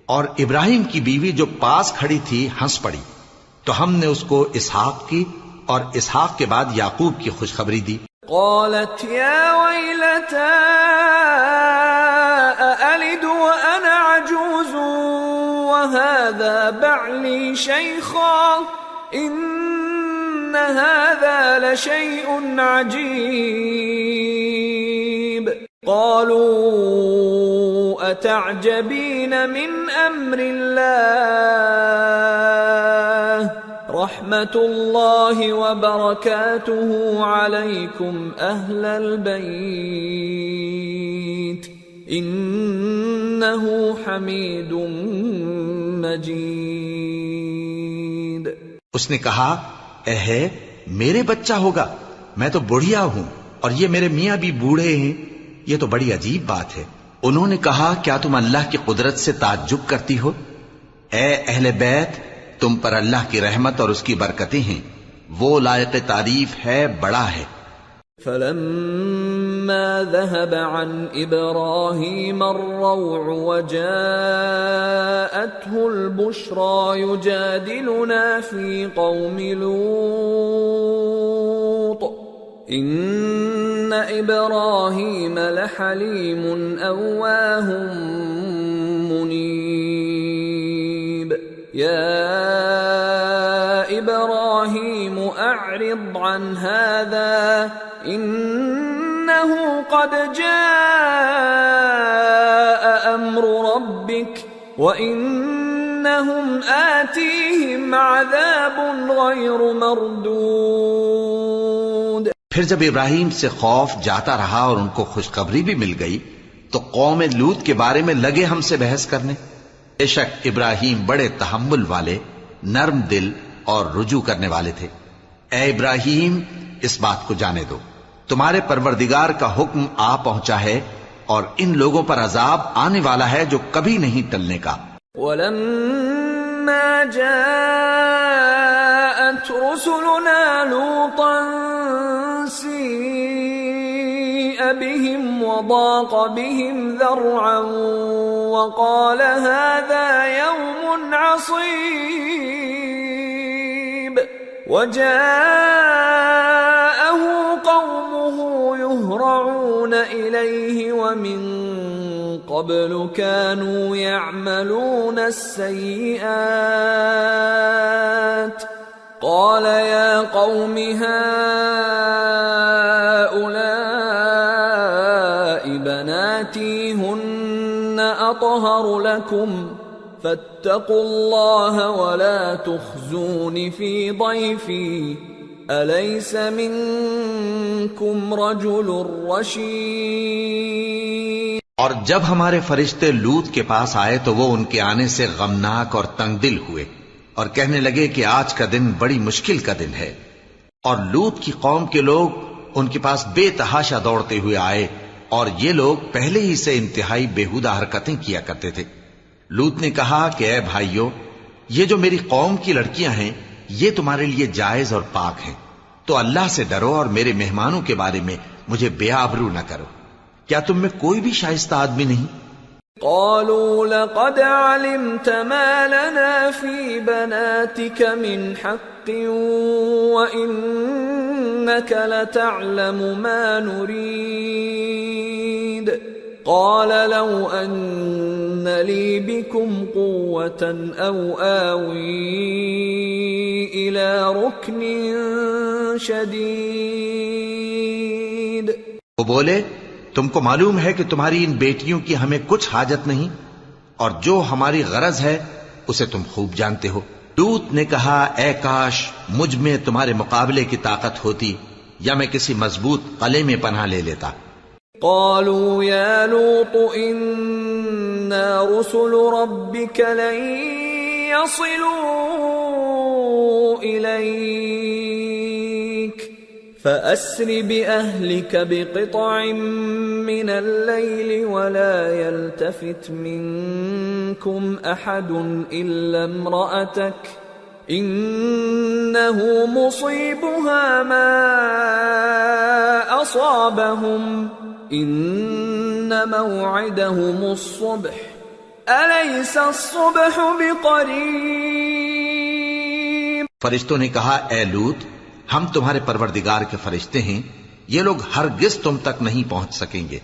اور ابراہیم کی بیوی جو پاس کھڑی تھی ہنس پڑی. تو ہم نے اس کو اسحاق کی اور اسحاق کے بعد یعقوب کی خوشخبری دی. قالت يا ويلتى أألد وأنا عجوز وهذا بعلي شيخا إن هذا لشيء عجيب. قالوا أتعجبين من أمر الله رحمة الله وبركاته عليكم أهل البيت إنه حميد مجيد. اس نے کہا اے میرے بچہ ہوگا، میں تو بڑھیا ہوں اور یہ میرے میاں بھی بوڑھے ہیں، یہ تو بڑی عجیب بات ہے. انہوں نے کہا کیا تم اللہ کی قدرت سے تعجب کرتی ہو؟ اے اہل بیت، تم پر اللہ کی رحمت اور اس کی برکتیں ہیں، وہ لائق تعریف ہے، بڑا ہے. فلما ذهب عن إبراهيم الروع وجاءته البشرى يجادلنا في قوم لوط إن إبراهيم لحليم أواه منيب. يا إبراهيم أعرض عن هذا إنه قد جاء أمر ربك وإنهم آتيهم عذاب غير مردود. پھر جب ابراہیم سے خوف جاتا رہا اور ان کو خوشخبری بھی مل گئی تو قوم لوط کے بارے میں لگے ہم سے بحث کرنے. بے شک ابراہیم بڑے تحمل والے، نرم دل اور رجوع کرنے والے تھے. اے ابراہیم، اس بات کو جانے دو، تمہارے پروردگار کا حکم آ پہنچا ہے اور ان لوگوں پر عذاب آنے والا ہے جو کبھی نہیں ٹلنے کا. وَلَمَّا جَاءَتْ رُسُلُنَا لُوطًا سِيءَ بِهِمْ وَضَاقَ بِهِمْ ذَرْعًا وَقَالَ هَذَا يَوْمٌ عَصِيبٌ. وَجَاءَهُ قَوْمُهُ يُهْرَعُونَ إِلَيْهِ وَمِن قَبْلُ كَانُوا يَعْمَلُونَ السَّيِّئَاتِ قَالَ يَا قَوْمِ هَؤُلَاءِ بَنَاتِي هُنَّ أَطْهَرُ لَكُمْ فَاتَّقُوا اللَّهَ وَلَا تُخْزُونِ فِي ضَيْفِي أَلَيْسَ مِنكُمْ رَجُلٌ رَّشِيدٌ. اور جب ہمارے فرشتے لوط کے پاس آئے تو وہ ان کے آنے سے غمناک اور تنگ دل ہوئے اور کہنے لگے کہ آج کا دن بڑی مشکل کا دن ہے. اور لوط کی قوم کے لوگ ان کے پاس بے تحاشا دوڑتے ہوئے آئے اور یہ لوگ پہلے ہی سے انتہائی بیہودہ حرکتیں کیا کرتے تھے۔ لوط نے کہا کہ اے بھائیو، یہ جو میری قوم کی لڑکیاں ہیں یہ تمہارے لیے جائز اور پاک ہیں، تو اللہ سے ڈرو اور میرے مہمانوں کے بارے میں مجھے بے آبرو نہ کرو۔ کیا تم میں کوئی بھی شائستہ آدمی نہیں؟ قالوا لقد علمت ما لنا في بناتك من حق وإنك لتعلم ما نريد قال لو أن لي بكم قوة أو آوي إلى ركن شديد۔ وہ بولے تم کو معلوم ہے کہ تمہاری ان بیٹیوں کی ہمیں کچھ حاجت نہیں، اور جو ہماری غرض ہے اسے تم خوب جانتے ہو۔ لوط نے کہا اے کاش مجھ میں تمہارے مقابلے کی طاقت ہوتی، یا میں کسی مضبوط قلعے میں پناہ لے لیتا۔ قالوا يا لوط إنا رسل ربك لن يصلوا إليك فأسر بأهلك بقطع من الليل ولا يلتفت منكم أحد إلا امرأتك إنه مصيبها ما أصابهم إن موعدهم الصبح أليس الصبح بقريب۔ فرشتوں نے کہا اے لوط، ہم تمہارے پروردگار کے فرشتے ہیں، یہ لوگ ہرگز تم تک نہیں پہنچ سکیں گے،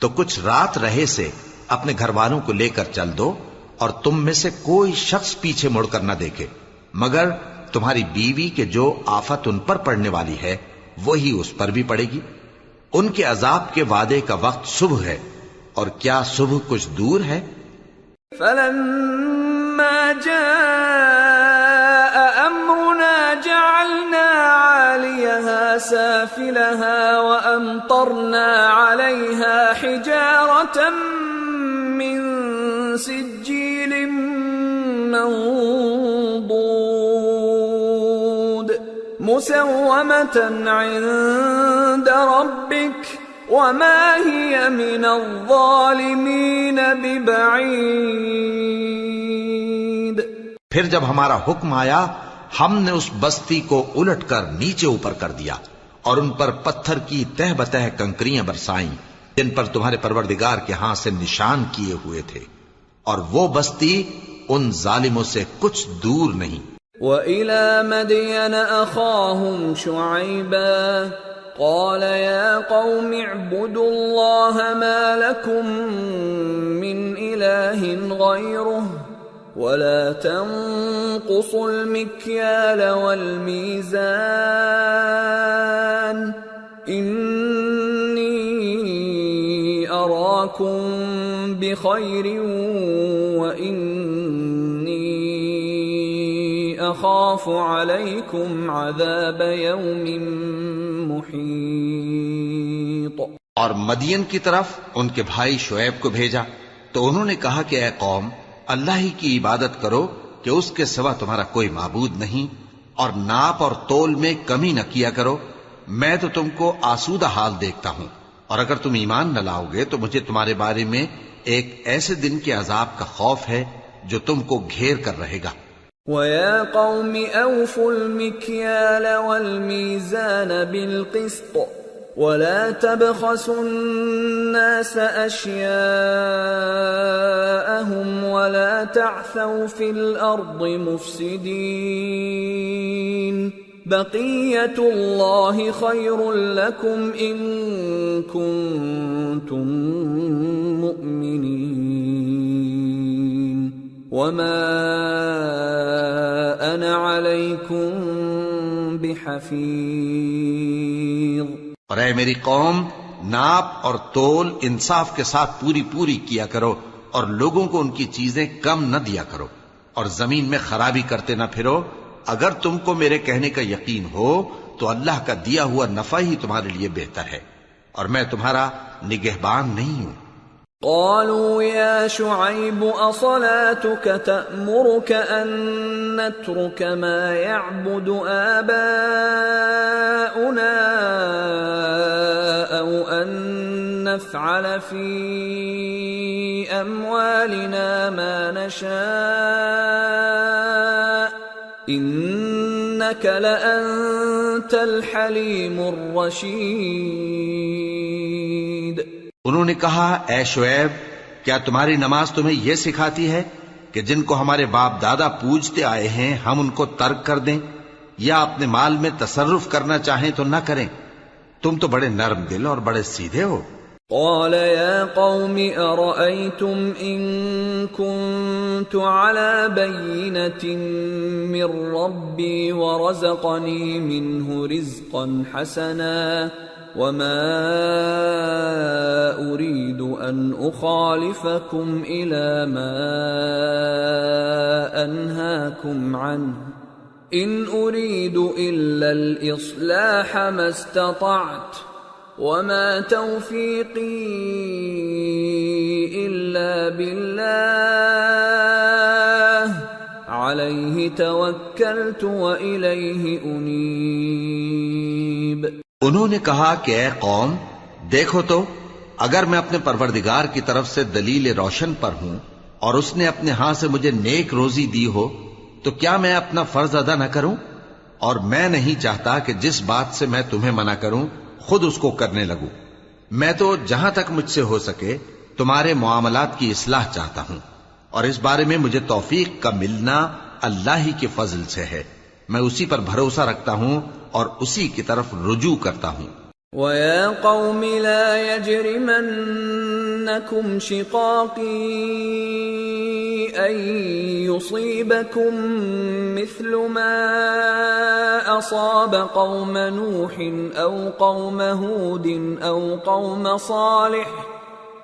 تو کچھ رات رہے سے اپنے گھر والوں کو لے کر چل دو، اور تم میں سے کوئی شخص پیچھے مڑ کر نہ دیکھے مگر تمہاری بیوی کے جو آفت ان پر پڑنے والی ہے وہی اس پر بھی پڑے گی۔ ان کے عذاب کے وعدے کا وقت صبح ہے، اور کیا صبح کچھ دور ہے؟ فلما جاء أمرنا جعلنا عاليها سافلها وأمطرنا عليها حجارة من سجيل منضود مسومة عند ربك وما هي من الظالمين ببعيد۔ پھر جب ہمارا حکم آیا ہم نے اس بستی کو الٹ کر نیچے اوپر کر دیا، اور ان پر پتھر کی تہ بتہ کنکریاں برسائیں جن پر تمہارے پروردگار کے ہاں سے نشان کیے ہوئے تھے، اور وہ بستی ان ظالموں سے کچھ دور نہیں۔ وَإِلَى مَدْيَنَ أَخَاهُمْ شُعَيْبًا قَالَ يَا قَوْمِ اعْبُدُوا اللَّهَ مَا لَكُمْ مِنْ إِلَٰهٍ غَيْرُهُ وَلَا تَنقُصُوا الْمِكْيَالَ وَالْمِيزَانَ إِنِّي أَرَاكُمْ بِخَيْرٍ وَإِنِّي أَخَافُ عَلَيْكُمْ عَذَابَ يَوْمٍ محیط۔ اور مدین کی طرف ان کے بھائی شعیب کو بھیجا تو انہوں نے کہا کہ اے قوم، اللہ ہی کی عبادت کرو کہ اس کے سوا تمہارا کوئی معبود نہیں، اور ناپ اور تول میں کمی نہ کیا کرو، میں تو تم کو آسودہ حال دیکھتا ہوں، اور اگر تم ایمان نہ لاؤ گے تو مجھے تمہارے بارے میں ایک ایسے دن کے عذاب کا خوف ہے جو تم کو گھیر کر رہے گا۔ وَيَا قَوْمِ أَوْفُوا الْمِكْيَالَ وَالْمِيزَانَ بِالْقِسْطِ وَلَا تَبْخَسُوا النَّاسَ أَشْيَاءَهُمْ وَلَا تَعْثَوْا فِي الْأَرْضِ مُفْسِدِينَ بَقِيَّةُ اللَّهِ خَيْرٌ لَكُمْ إِن كُنتُم مُؤْمِنِينَ وَمَا أَنَا عَلَيْكُمْ بِحَفِيظٍ۔ اور اے میری قوم، ناپ اور تول انصاف کے ساتھ پوری پوری کیا کرو، اور لوگوں کو ان کی چیزیں کم نہ دیا کرو، اور زمین میں خرابی کرتے نہ پھرو۔ اگر تم کو میرے کہنے کا یقین ہو تو اللہ کا دیا ہوا نفع ہی تمہارے لیے بہتر ہے، اور میں تمہارا نگہبان نہیں ہوں۔ قالوا يا شعيب أصلاتك تأمرك أن نترك ما يعبد آباؤنا أو أن نفعل في أموالنا ما نشاء إنك لأنت الحليم الرشيد۔ انہوں نے کہا اے شعیب، کیا تمہاری نماز تمہیں یہ سکھاتی ہے کہ جن کو ہمارے باپ دادا پوجتے آئے ہیں ہم ان کو ترک کر دیں یا اپنے مال میں تصرف کرنا چاہیں تو نہ کریں؟ تم تو بڑے نرم دل اور بڑے سیدھے ہو۔ قال يا قوم أرأيتم إن كنت على بينة من ربي ورزقني منه رزقا حسنا وما أريد أن أخالفكم إلى ما أنهاكم عنه إن أريد إلا الإصلاح ما استطعت وما توفيقي إلا بالله عليه توكلت وإليه أنيب۔ انہوں نے کہا کہ اے قوم، دیکھو تو اگر میں اپنے پروردگار کی طرف سے دلیل روشن پر ہوں اور اس نے اپنے ہاں سے مجھے نیک روزی دی ہو تو کیا میں اپنا فرض ادا نہ کروں؟ اور میں نہیں چاہتا کہ جس بات سے میں تمہیں منع کروں خود اس کو کرنے لگوں۔ میں تو جہاں تک مجھ سے ہو سکے تمہارے معاملات کی اصلاح چاہتا ہوں، اور اس بارے میں مجھے توفیق کا ملنا اللہ ہی کے فضل سے ہے۔ میں اسی پر بھروسہ رکھتا ہوں اور اسی کی طرف رجوع کرتا ہوں۔ وَيَا قَوْمِ لَا يَجْرِمَنَّكُمْ شِقَاقِي أَن يُصِيبَكُم مِّثْلُ مَا أَصَابَ قَوْمَ نُوحٍ أَوْ قَوْمَ هُودٍ أَوْ قَوْمَ صَالِحٍ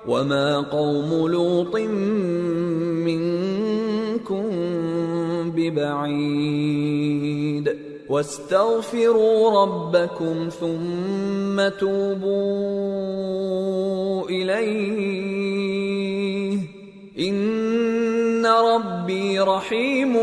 وَمَا قَوْمُ لُوطٍ مِّنكُم بِبَعِيدٍ وَاسْتَغْفِرُوا رَبَّكُمْ ثُمَّ تُوبُوا إِلَيْهِ إِنَّ رَبِّي رَحِيمٌ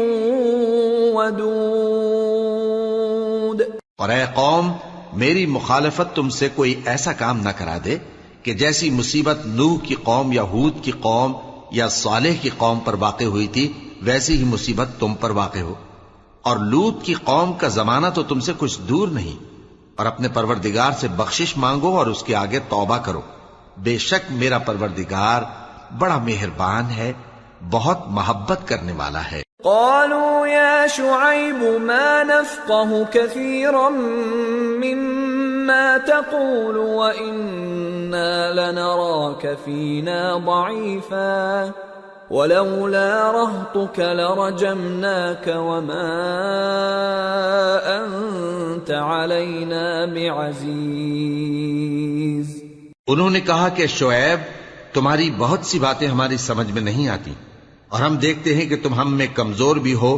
وَدُودٌ۔ اور اے قوم، میری مخالفت تم سے کوئی ایسا کام نہ کرا دے کہ جیسی مصیبت نوح کی قوم یا ہود کی قوم یا صالح کی قوم پر واقع ہوئی تھی ویسی ہی مصیبت تم پر واقع ہو۔ اور لوط کی قوم کا زمانہ تو تم سے کچھ دور نہیں۔ اور اپنے پروردگار سے بخشش مانگو اور اس کے آگے توبہ کرو، بے شک میرا پروردگار بڑا مہربان ہے، بہت محبت کرنے والا ہے۔ قالوا يا شعيب ما نفقه كثيرا مما تقول وإنا لنراك فينا ضعيفا ولولا رهطك لرجمناك وما أنت علينا بعزيز۔ انہوں نے کہا کہ شعیب، تمہاری بہت سی باتیں ہماری سمجھ میں نہیں آتی، اور ہم دیکھتے ہیں کہ تم ہم میں کمزور بھی ہو،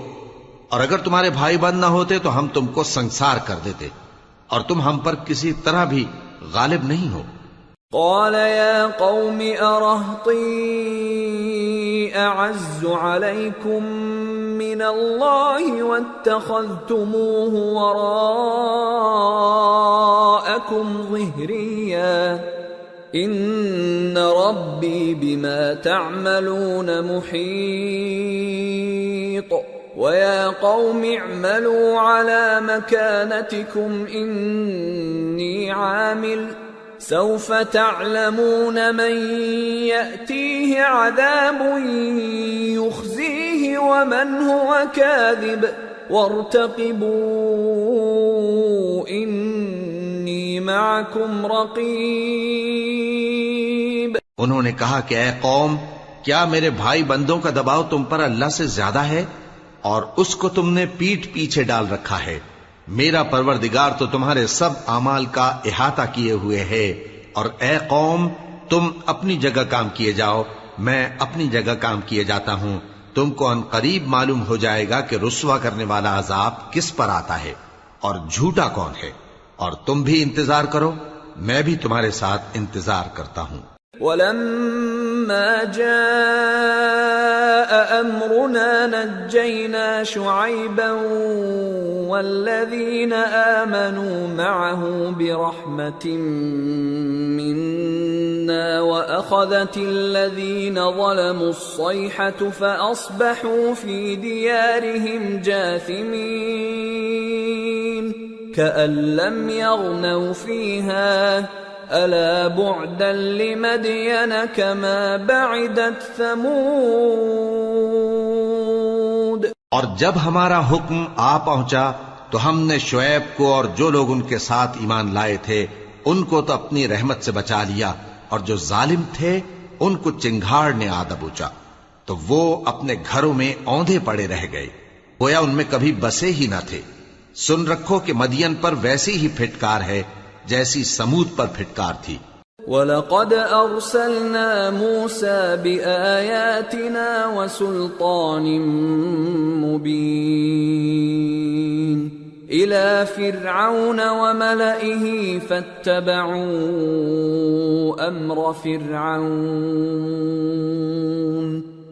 اور اگر تمہارے بھائی بند نہ ہوتے تو ہم تم کو سنسار کر دیتے، اور تم ہم پر کسی طرح بھی غالب نہیں ہو۔ قال يا قوم أرهطي أعز عليكم من الله واتخذتموه وراءكم ظهريا إن ربي بما تعملون محيط ويا قوم اعملوا على مكانتكم إني عامل سوف تعلمون من يأتيه عذاب يخزيه ومن هو كاذب وارتقبوا إني معكم رقيب۔ انہوں نے کہا کہ اے قوم، کیا میرے بھائی بندوں کا دباؤ تم پر اللہ سے زیادہ ہے اور اس کو تم نے پیٹھ پیچھے ڈال رکھا ہے؟ میرا پروردگار تو تمہارے سب اعمال کا احاطہ کیے ہوئے ہے، اور اے قوم تم اپنی جگہ کام کیے جاؤ، میں اپنی جگہ کام کیے جاتا ہوں۔ تم کو ان قریب معلوم ہو جائے گا کہ رسوا کرنے والا عذاب کس پر آتا ہے اور جھوٹا کون ہے، اور تم بھی انتظار کرو، میں بھی تمہارے ساتھ انتظار کرتا ہوں۔ ولما جاء أمرنا نجينا شعيبا والذين آمنوا معه برحمة منا وأخذت الذين ظلموا الصيحة فأصبحوا في ديارهم جاثمين كأن لم يغنوا فيها ألا بعدا لمدين كما بعدت ثمود. اور جب ہمارا حکم آ پہنچا تو ہم نے شعیب کو اور جو لوگ ان کے ساتھ ایمان لائے تھے ان کو تو اپنی رحمت سے بچا لیا، اور جو ظالم تھے ان کو چنگھاڑ نے آ دبوچا تو وہ اپنے گھروں میں اوندھے پڑے رہ گئے، گویا ان میں کبھی بسے ہی نہ تھے. سن رکھو کہ مدین پر ویسی ہی پھٹکار ہے جیسی سمود پر پھٹکار تھی. وَلَقَدْ أَرْسَلْنَا مُوسَى بِآيَاتِنَا وَسُلْطَانٍ مُبِينٍ إِلَى فِرْعَوْنَ وَمَلَئِهِ فَاتَّبَعُوا أَمْرَ فِرْعَوْنَ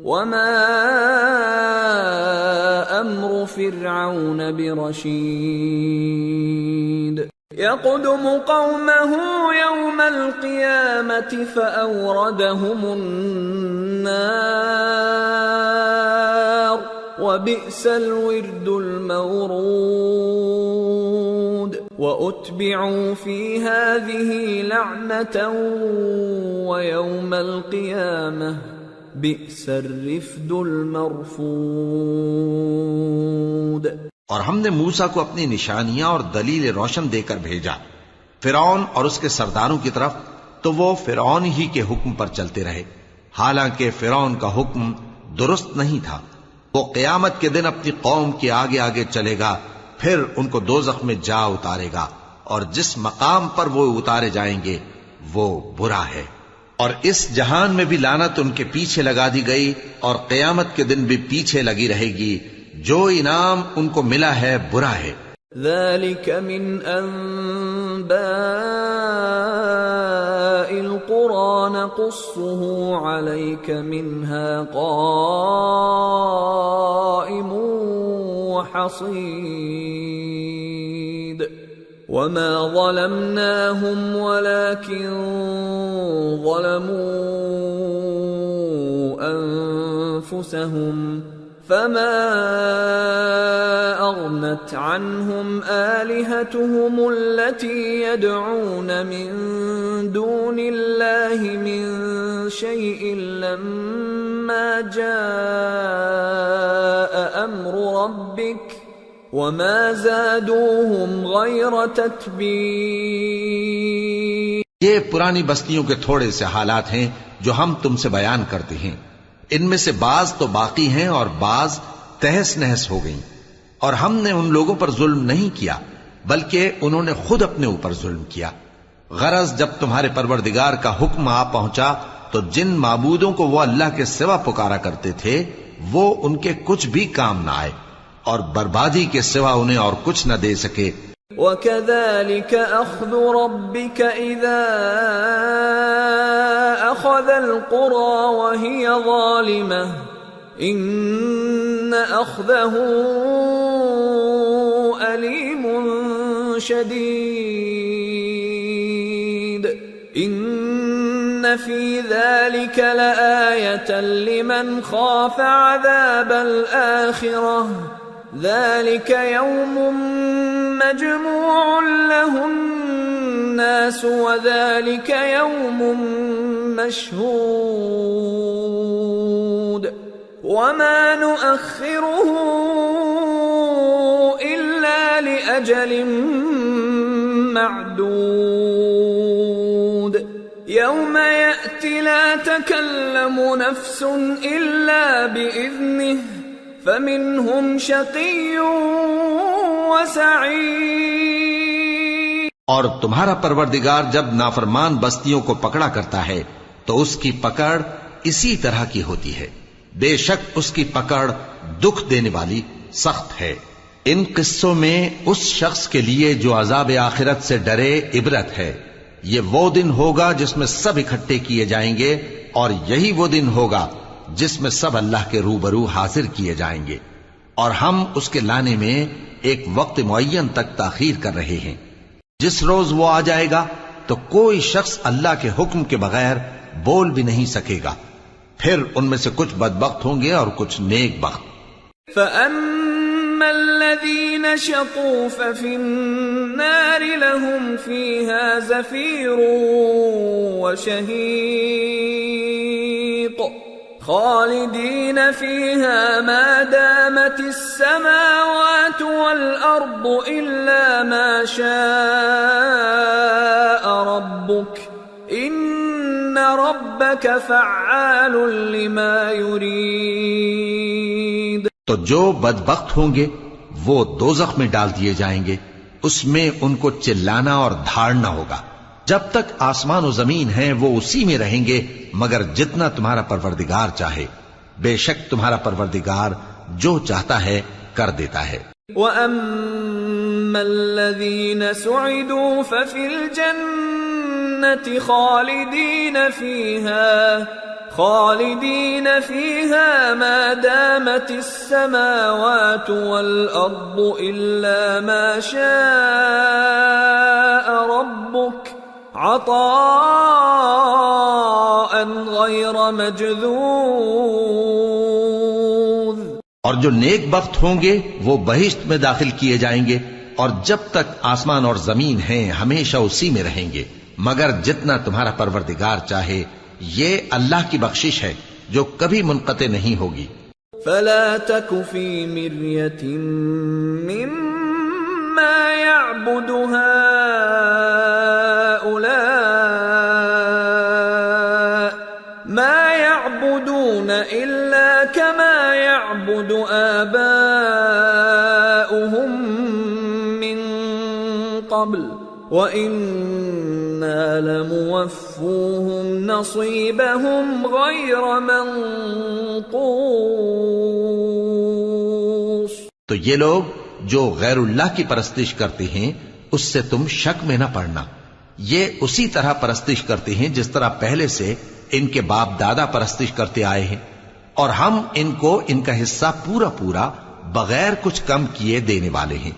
وَمَا أَمْرُ فِرْعَوْنَ بِرَشِيدٍ يَقْدُمُ قَوْمَهُ يَوْمَ الْقِيَامَةِ فَأَوْرَدَهُمُ النَّارَ وَبِئْسَ الْوِرْدُ الْمَوْرُودُ وَأُتْبِعُوا فِي هَذِهِ لَعْنَةً وَيَوْمَ الْقِيَامَةِ بِئْسَ الرِّفْدُ الْمَرْفُودُ. اور ہم نے موسیٰ کو اپنی نشانیاں اور دلیل روشن دے کر بھیجا فرعون اور اس کے سرداروں کی طرف، تو وہ فرعون ہی کے حکم پر چلتے رہے، حالانکہ فرعون کا حکم درست نہیں تھا. وہ قیامت کے دن اپنی قوم کے آگے آگے چلے گا، پھر ان کو دوزخ میں جا اتارے گا، اور جس مقام پر وہ اتارے جائیں گے وہ برا ہے. اور اس جہان میں بھی لعنت ان کے پیچھے لگا دی گئی، اور قیامت کے دن بھی پیچھے لگی رہے گی. جو انعام ان کو ملا ہے برا ہے. ذلك من أنباء القرى نقصه عليك منها قائم وحصيد وما ظلمناهم ولكن ظلموا أنفسهم فما أغنت عنهم آلهتهم التي يدعون من دون الله من شيء لما جاء أمر ربك وما زادوهم غير تتبيب. یہ پرانی بستیوں کے تھوڑے سے حالات ہیں جو ہم تم سے بیان کرتے ہیں. ان میں سے بعض تو باقی ہیں اور بعض تہس نہس ہو گئیں. اور ہم نے ان لوگوں پر ظلم نہیں کیا بلکہ انہوں نے خود اپنے اوپر ظلم کیا. غرض جب تمہارے پروردگار کا حکم آ پہنچا تو جن معبودوں کو وہ اللہ کے سوا پکارا کرتے تھے وہ ان کے کچھ بھی کام نہ آئے اور بربادی کے سوا انہیں اور کچھ نہ دے سکے. وَكَذَلِكَ أَخْذُ رَبِّكَ إِذَا أَخَذَ الْقُرَى وَهِيَ ظَالِمَةٌ إِنَّ أَخْذَهُ أَلِيمٌ شَدِيدٌ إِنَّ فِي ذَلِكَ لَآيَةً لِمَنْ خَافَ عَذَابَ الْآخِرَةِ ذَلِكَ يَوْمٌ مَجْمُوعٌ لَهُ النَّاسُ وَذَلِكَ يَوْمٌ مَشْهُودٌ وَمَا نُؤَخِّرُهُ إِلَّا لِأَجَلٍ مَّعْدُودٍ يَوْمَ يَأْتِ لَا تَكَلَّمُ نَفْسٌ إِلَّا بِإِذْنِهِ فَمِنْهُمْ شَقِيٌّ وَسَعِيدٌ. اور تمہارا پروردگار جب نافرمان بستیوں کو پکڑا کرتا ہے تو اس کی پکڑ اسی طرح کی ہوتی ہے. بے شک اس کی پکڑ دکھ دینے والی سخت ہے. ان قصوں میں اس شخص کے لیے جو عذاب آخرت سے ڈرے عبرت ہے. یہ وہ دن ہوگا جس میں سب اکٹھے کیے جائیں گے، اور یہی وہ دن ہوگا جس میں سب اللہ کے روبرو حاضر کیے جائیں گے، اور ہم اس کے لانے میں ایک وقت معین تک تاخیر کر رہے ہیں۔ جس روز وہ آ جائے گا تو کوئی شخص اللہ کے حکم کے بغیر بول بھی نہیں سکے گا، پھر ان میں سے کچھ بدبخت ہوں گے اور کچھ نیک بخت۔ فَأَمَّا الَّذِينَ شَقُوا فَفِي النَّارِ لَهُمْ فِيهَا زَفِيرٌ وَشَهِيقٌ خَالِدِينَ فِيهَا مَا دَامَتِ السَّمَاوَاتُ وَالْأَرْضُ إِلَّا مَا شَاءَ رَبُّكَ إِنَّ رَبَّكَ فَعَّالٌ لِمَا يُرِيدُ۔ تو جو بدبخت ہوں گے وہ دوزخ میں ڈال دیے جائیں گے، اس میں ان کو چلانا اور دھاڑنا ہوگا۔ جب تک آسمان و زمین ہیں وہ اسی میں رہیں گے مگر جتنا تمہارا پروردگار چاہے، بے شک تمہارا پروردگار جو چاہتا ہے کر دیتا ہے۔ وَأَمَّا الَّذِينَ سُعِدُوا فَفِي الْجَنَّةِ خالدين فيها ما دامت السماوات والأرض إلا ما شاء ربك عطاء غير مجذوذ۔ اور جو نیک بخت ہوں گے وہ بہشت میں داخل کیے جائیں گے، اور جب تک آسمان اور زمین ہیں ہمیشہ اسی میں رہیں گے مگر جتنا تمہارا پروردگار چاہے، یہ اللہ کی بخشش ہے جو کبھی منقطع نہیں ہوگی۔ فلا تك في مرية مما يعبد هؤلاء ما يعبدون إلا كما يعبد آباؤهم من قبل وَإِنَّا لَمُوَفُّوهُمْ نَصِيبَهُمْ غَيْرَ مَنْقُوصٍ۔ تو یہ لوگ جو غیر اللہ کی پرستش کرتے ہیں اس سے تم شک میں نہ پڑنا، یہ اسی طرح پرستش کرتے ہیں جس طرح پہلے سے ان کے باپ دادا پرستش کرتے آئے ہیں، اور ہم ان کو ان کا حصہ پورا پورا بغیر کچھ کم کیے دینے والے ہیں۔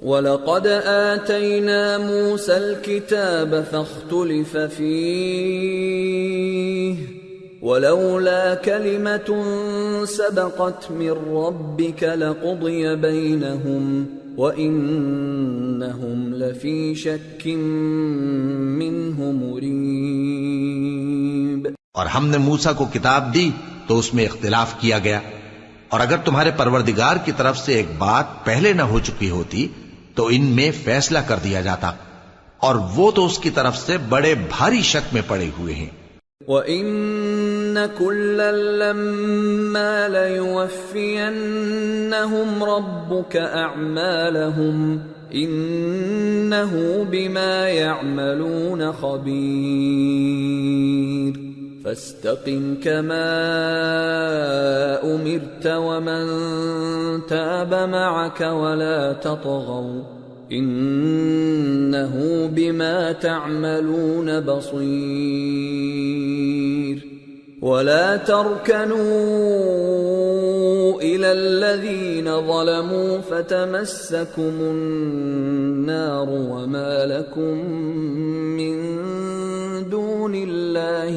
وَلَقَدْ آتَيْنَا مُوسَى الْكِتَابَ فَاخْتُلِفَ فِيهِ وَلَوْلَا كَلِمَةٌ سَبَقَتْ مِنْ رَبِّكَ لَقُضِيَ بَيْنَهُمْ وَإِنَّهُمْ لَفِي شَكٍّ مِّنْهُ مُرِيبٍ۔ اور ہم نے موسیٰ کو کتاب دی تو اس میں اختلاف کیا گیا، اور اگر تمہارے پروردگار کی طرف سے ایک بات پہلے نہ ہو چکی ہوتی تو ان میں فیصلہ کر دیا جاتا، اور وہ تو اس کی طرف سے بڑے بھاری شک میں پڑے ہوئے ہیں۔ وَإِنَّ كُلًّا لَمَّا لَيُوَفِّيَنَّهُمْ رَبُّكَ أَعْمَالَهُمْ إِنَّهُ بِمَا يَعْمَلُونَ خَبِيرٌ۔ فَاسْتَقِمْ كَمَا أُمِرْتَ وَمَنْ تَابَ مَعَكَ وَلَا تَطْغَوْا إِنَّهُ بِمَا تَعْمَلُونَ بَصِيرٌ۔ وَلَا تَرْكَنُوا إِلَى الَّذِينَ ظَلَمُوا فَتَمَسَّكُمُ النَّارُ وَمَا لَكُمْ مِنْ دُونِ اللَّهِ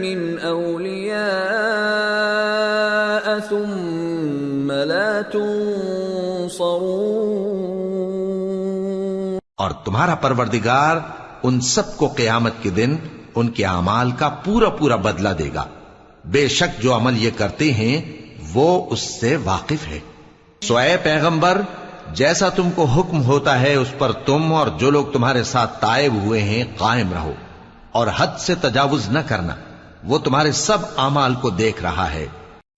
مِنْ أَوْلِيَاءَ ثُمَّ لَا تُنصَرُونَ۔ اور تمہارا پروردگار ان سب کو قیامت کے دن ان کے اعمال کا پورا پورا بدلہ دے گا، بے شک جو عمل یہ کرتے ہیں وہ اس سے واقف ہے۔ سو اے پیغمبر، جیسا تم کو حکم ہوتا ہے اس پر تم اور جو لوگ تمہارے ساتھ تائب ہوئے ہیں قائم رہو، اور حد سے تجاوز نہ کرنا، وہ تمہارے سب اعمال کو دیکھ رہا ہے۔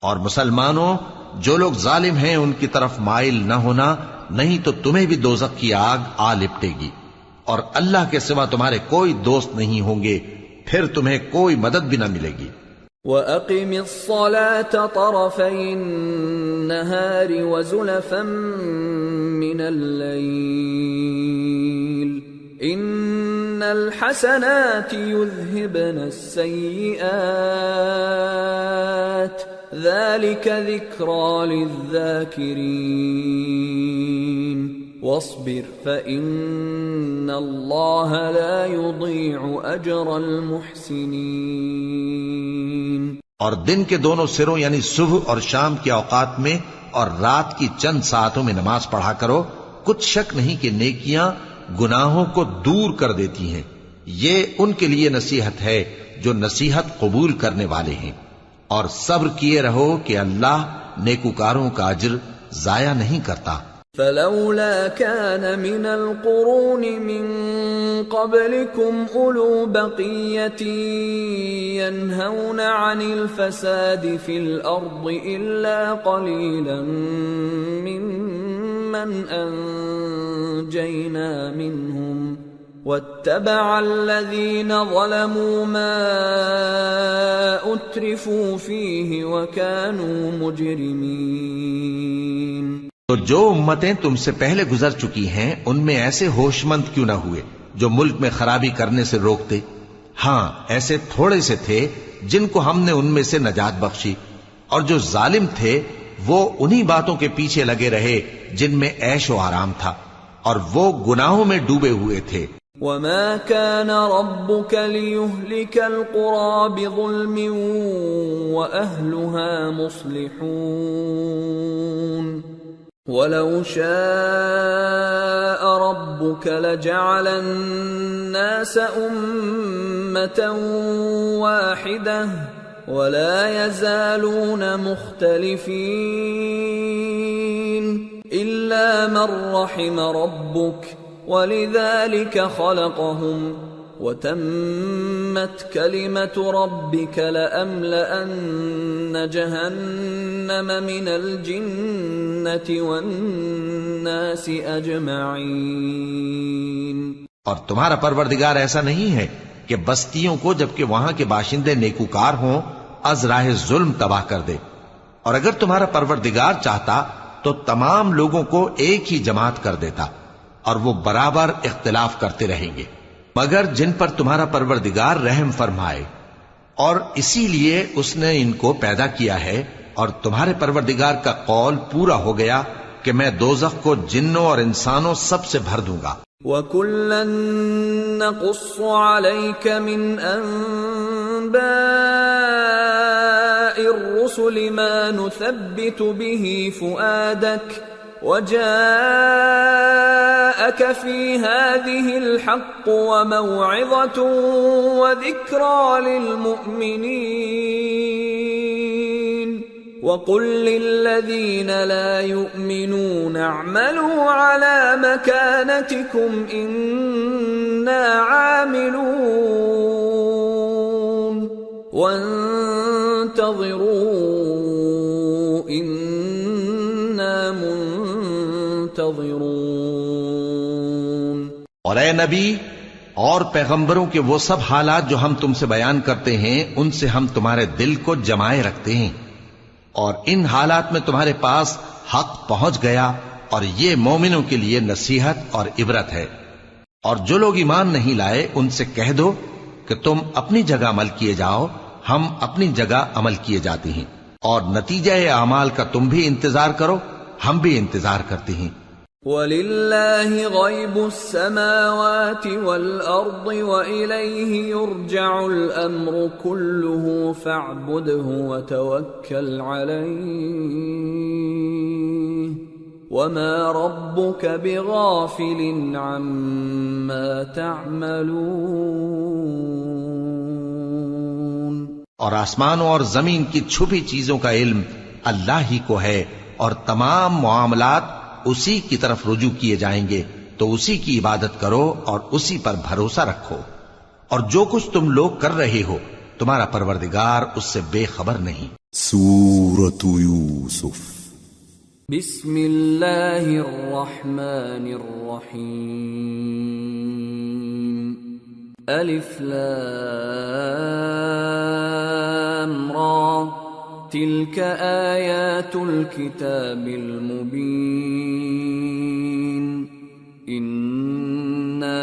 اور مسلمانوں، جو لوگ ظالم ہیں ان کی طرف مائل نہ ہونا، نہیں تو تمہیں بھی دوزخ کی آگ آ لپٹے گی، اور اللہ کے سوا تمہارے کوئی دوست نہیں ہوں گے، پھر تمہیں کوئی مدد بھی نہ ملے گی۔ وَأَقِمِ الصَّلَاةَ طَرَفَيِ النَّهَارِ وَزُلَفًا مِّنَ اللَّيْلِ إِنَّ الْحَسَنَاتِ يُذْهِبْنَ السَّيِّئَاتِ ذَلِكَ ذِكْرَى لِلذَّاكِرِينَ وَاصْبِرْ فَإِنَّ اللَّهَ لَا يُضِيعُ أَجْرَ الْمُحْسِنِينَ۔ اور دن کے دونوں سروں یعنی صبح اور شام کے اوقات میں اور رات کی چند ساعتوں میں نماز پڑھا کرو، کچھ شک نہیں کہ نیکیاں گناہوں کو دور کر دیتی ہیں۔ یہ ان کے لیے نصیحت ہے جو نصیحت قبول کرنے والے ہیں، اور صبر کیے رہو کہ اللہ نیکوکاروں کا اجر ضائع نہیں کرتا۔ فلولا كان من القرون من قبلكم أولو بقية ينهون عن الفساد في الأرض إلا قليلا ممن أنجينا منهم واتبع الذين ظلموا ما أترفوا فيه وكانوا مجرمين۔ تو جو امتیں تم سے پہلے گزر چکی ہیں ان میں ایسے ہوش مند کیوں نہ ہوئے جو ملک میں خرابی کرنے سے روکتے؟ ہاں ایسے تھوڑے سے تھے جن کو ہم نے ان میں سے نجات بخشی، اور جو ظالم تھے وہ انہی باتوں کے پیچھے لگے رہے جن میں عیش و آرام تھا، اور وہ گناہوں میں ڈوبے ہوئے تھے۔ وَمَا كَانَ رَبُّكَ لِيُهْلِكَ الْقُرَى بِظُلْمٍ وَأَهْلُهَا مُصْلِحُونَ وَلَوْ شَاءَ رَبُّكَ لَجَعَلَ النَّاسَ أُمَّةً وَاحِدَةً وَلَا يَزَالُونَ مُخْتَلِفِينَ إِلَّا مَنْ رَحِمَ رَبُّكَ وَلِذَلِكَ خَلَقَهُمْ وَتَمَّتْ كَلِمَةُ رَبِّكَ لَأَمْلَأَنَّ جَهَنَّمَ مِنَ الْجِنَّةِ وَالنَّاسِ أَجْمَعِينَ۔ اور تمہارا پروردگار ایسا نہیں ہے کہ بستیوں کو جبکہ وہاں کے باشندے نیکوکار ہوں از راہ ظلم تباہ کر دے، اور اگر تمہارا پروردگار چاہتا تو تمام لوگوں کو ایک ہی جماعت کر دیتا، اور وہ برابر اختلاف کرتے رہیں گے، مگر جن پر تمہارا پروردگار رحم فرمائے، اور اسی لیے اس نے ان کو پیدا کیا ہے۔ اور تمہارے پروردگار کا قول پورا ہو گیا کہ میں دوزخ کو جنوں اور انسانوں سب سے بھر دوں گا۔ وَكُلًّا نَّقُصُّ عَلَيْكَ مِنْ أَنبَاءِ الرُّسُلِ مَا نُثَبِّتُ بِهِ فُؤَادَكَ وَجَاءَكَ فِي هَٰذِهِ الْحَقُّ وَمَوْعِظَةٌ وَذِكْرَىٰ لِلْمُؤْمِنِينَ وَقُل لِّلَّذِينَ لَا يُؤْمِنُونَ اعْمَلُوا عَلَىٰ مَكَانَتِكُمْ إِنَّا عَامِلُونَ وَانتَظِرُوا إِنَّا منتظرون۔ اور اے نبی اور پیغمبروں کے وہ سب حالات جو ہم تم سے بیان کرتے ہیں ان سے ہم تمہارے دل کو جمائے رکھتے ہیں، اور ان حالات میں تمہارے پاس حق پہنچ گیا، اور یہ مومنوں کے لیے نصیحت اور عبرت ہے۔ اور جو لوگ ایمان نہیں لائے ان سے کہہ دو کہ تم اپنی جگہ عمل کیے جاؤ، ہم اپنی جگہ عمل کیے جاتے ہیں، اور نتیجہ اعمال کا تم بھی انتظار کرو، ہم بھی انتظار کرتے ہیں۔ وَلِلَّهِ غَيْبُ السَّمَاوَاتِ وَالْأَرْضِ وَإِلَيْهِ يُرْجَعُ الْأَمْرُ كُلُّهُ فَاعْبُدْهُ وَتَوَكَّلْ عَلَيْهِ وَمَا رَبُّكَ بِغَافِلٍ عَمَّا تَعْمَلُونَ۔ اور آسمانوں اور زمین کی چھپی چیزوں کا علم اللہ ہی کو ہے، اور تمام معاملات اسی کی طرف رجوع کیے جائیں گے، تو اسی کی عبادت کرو اور اسی پر بھروسہ رکھو، اور جو کچھ تم لوگ کر رہے ہو تمہارا پروردگار اس سے بے خبر نہیں۔ سورة یوسف بسم اللہ الرحمن الرحیم الف لام را تلك آیات الکتاب المبین انا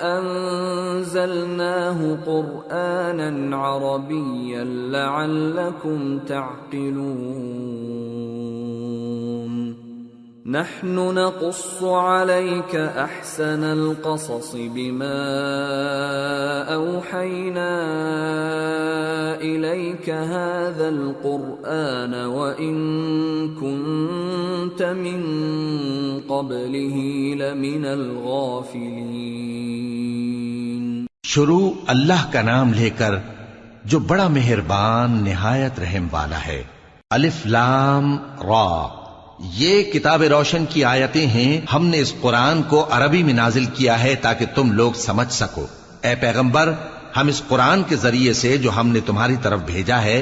انزلناه قرآنا عربیا لعلکم تعقلون نحن نقص عليك احسن القصص بما اوحينا اليك هذا القرآن وان كنت من قبله لمن الغافلين. شروع اللہ کا نام لے کر جو بڑا مہربان نہایت رحم والا ہے. الف لام را، یہ کتاب روشن کی آیتیں ہیں. ہم نے اس قرآن کو عربی میں نازل کیا ہے تاکہ تم لوگ سمجھ سکو. اے پیغمبر، ہم اس قرآن کے ذریعے سے جو ہم نے تمہاری طرف بھیجا ہے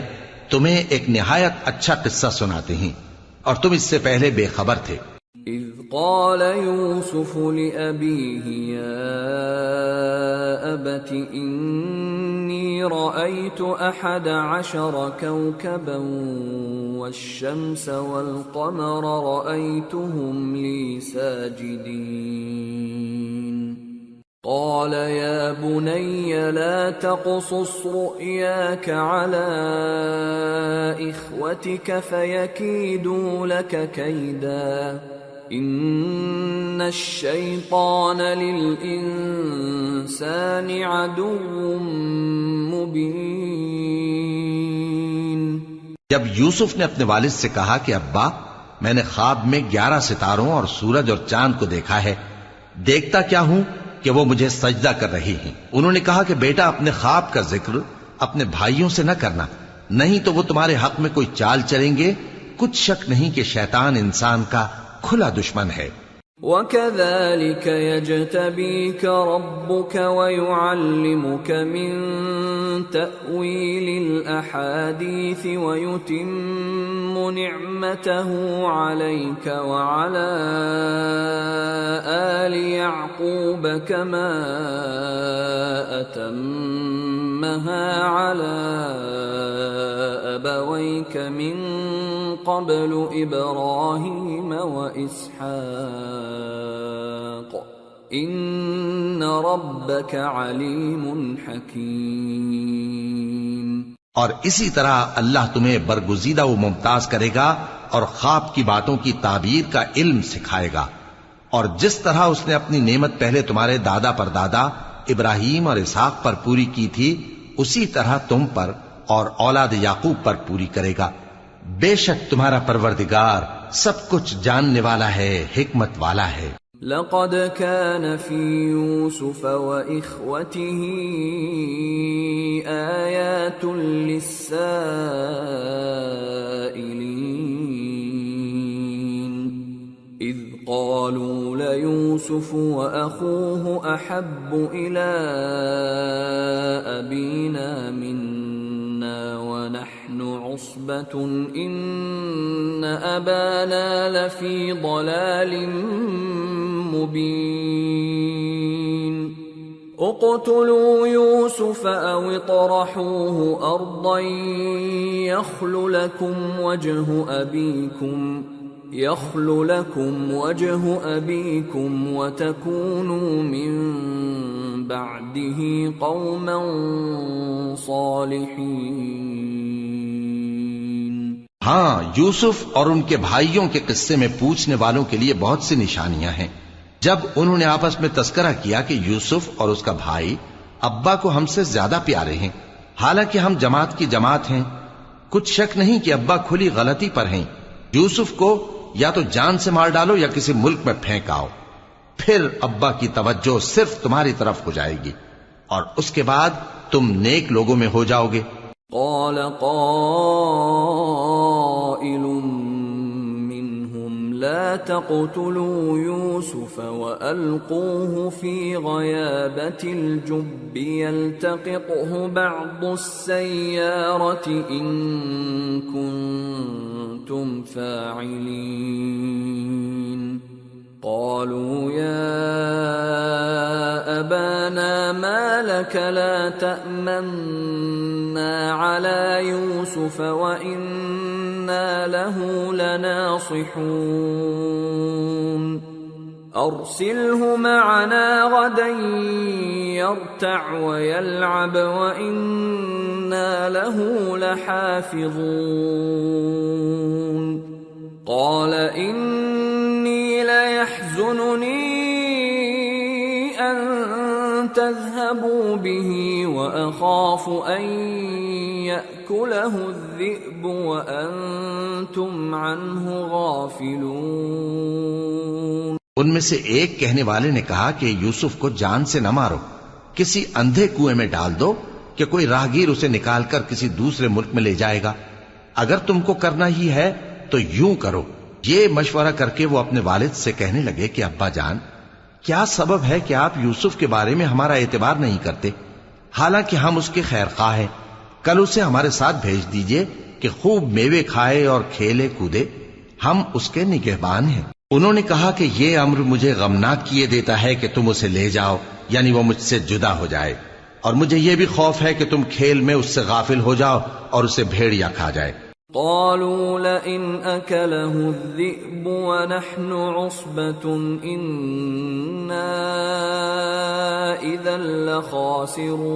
تمہیں ایک نہایت اچھا قصہ سناتے ہیں، اور تم اس سے پہلے بے خبر تھے. اذ قال يوسف لأبيه يا أبت إني رأيت 11 كوكبا والشمس والقمر رأيتهم لي ساجدين قال يا بني لا تقصص رؤياك على إخوتك فيكيدوا لك كيدا ان الشیطان للانسان عدو مبین. جب یوسف نے اپنے والد سے کہا کہ ابا، میں نے خواب میں 11 ستاروں اور سورج اور چاند کو دیکھا ہے، دیکھتا کیا ہوں کہ وہ مجھے سجدہ کر رہی ہیں. انہوں نے کہا کہ بیٹا، اپنے خواب کا ذکر اپنے بھائیوں سے نہ کرنا، نہیں تو وہ تمہارے حق میں کوئی چال چلیں گے. کچھ شک نہیں کہ شیطان انسان کا کھلا دشمن ہے. وَكَذَلِكَ يَجْتَبِيكَ رَبُّكَ وَيُعَلِّمُكَ مِن تَأْوِيلِ الْأَحَادِيثِ وَيُتِمُّ نِعْمَتَهُ عَلَيْكَ وَعَلَى آلِ يَعْقُوبَ كَمَا أَتَمَّهَا عَلَى أَبَوَيْكَ مِن قبل ابراہیم واسحاق ان ربک علیم حکیم. اور اسی طرح اللہ تمہیں برگزیدہ و ممتاز کرے گا اور خواب کی باتوں کی تعبیر کا علم سکھائے گا. اور جس طرح اس نے اپنی نعمت پہلے تمہارے دادا پر دادا ابراہیم اور اسحاق پر پوری کی تھی، اسی طرح تم پر اور اولاد یعقوب پر پوری کرے گا. بے شک تمہارا پروردگار سب کچھ جاننے والا ہے، حکمت والا ہے. لقد كان في يوسف وإخوته آيات للسائلين إذ قالوا ليوسف وأخوه أحب إلى أبينا منا ونحن عصبة إن أبانا لفي ضلال مبين اقتلوا يوسف أو اطرحوه أرضا يخل لكم وجه أبيكم وتكونوا من بعده قوما صالحين. ہاں، یوسف اور ان کے بھائیوں کے قصے میں پوچھنے والوں کے لیے بہت سی نشانیاں ہیں. جب انہوں نے آپس میں تذکرہ کیا کہ یوسف اور اس کا بھائی ابا کو ہم سے زیادہ پیارے ہیں، حالانکہ ہم جماعت کی جماعت ہیں، کچھ شک نہیں کہ ابا کھلی غلطی پر ہیں. یوسف کو یا تو جان سے مار ڈالو یا کسی ملک میں پھینک آؤ، پھر ابا کی توجہ صرف تمہاری طرف ہو جائے گی اور اس کے بعد تم نیک لوگوں میں ہو جاؤ گے. قال قائل منهم لا تقتلوا يوسف وألقوه في غيابة الجب يلتقطه بعض السيارة إن كنتم فاعلين. قالوا يا أبانا ما لك لا تأمنا على يوسف يوسف وإنا له لناصحون أرسله معنا غدا يرتع ويلعب وإنا له لحافظون قال إني ليحزنني أن تذهبوا به وأخاف أن يأكله الذئب وأنتم عنه غافلون۔ ان میں سے ایک کہنے والے نے کہا کہ یوسف کو جان سے نہ مارو، کسی اندھے کنویں میں ڈال دو کہ کوئی راہگیر اسے نکال کر کسی دوسرے ملک میں لے جائے گا۔ اگر تم کو کرنا ہی ہے تو یوں کرو۔ یہ مشورہ کر کے وہ اپنے والد سے کہنے لگے کہ ابا جان، کیا سبب ہے کہ آپ یوسف کے بارے میں ہمارا اعتبار نہیں کرتے؟ حالانکہ ہم اس کے خیر خواہ ہیں۔ کل اسے ہمارے ساتھ بھیج دیجئے کہ خوب میوے کھائے اور کھیلے کودے، ہم اس کے نگہبان ہیں۔ انہوں نے کہا کہ یہ امر مجھے غمناک کیے دیتا ہے کہ تم اسے لے جاؤ، یعنی وہ مجھ سے جدا ہو جائے، اور مجھے یہ بھی خوف ہے کہ تم کھیل میں اس سے غافل ہو جاؤ اور اسے بھیڑیا کھا جائے۔ قالوا لئن أكله الذئب ونحن عصبة إنا إذا لخاسرون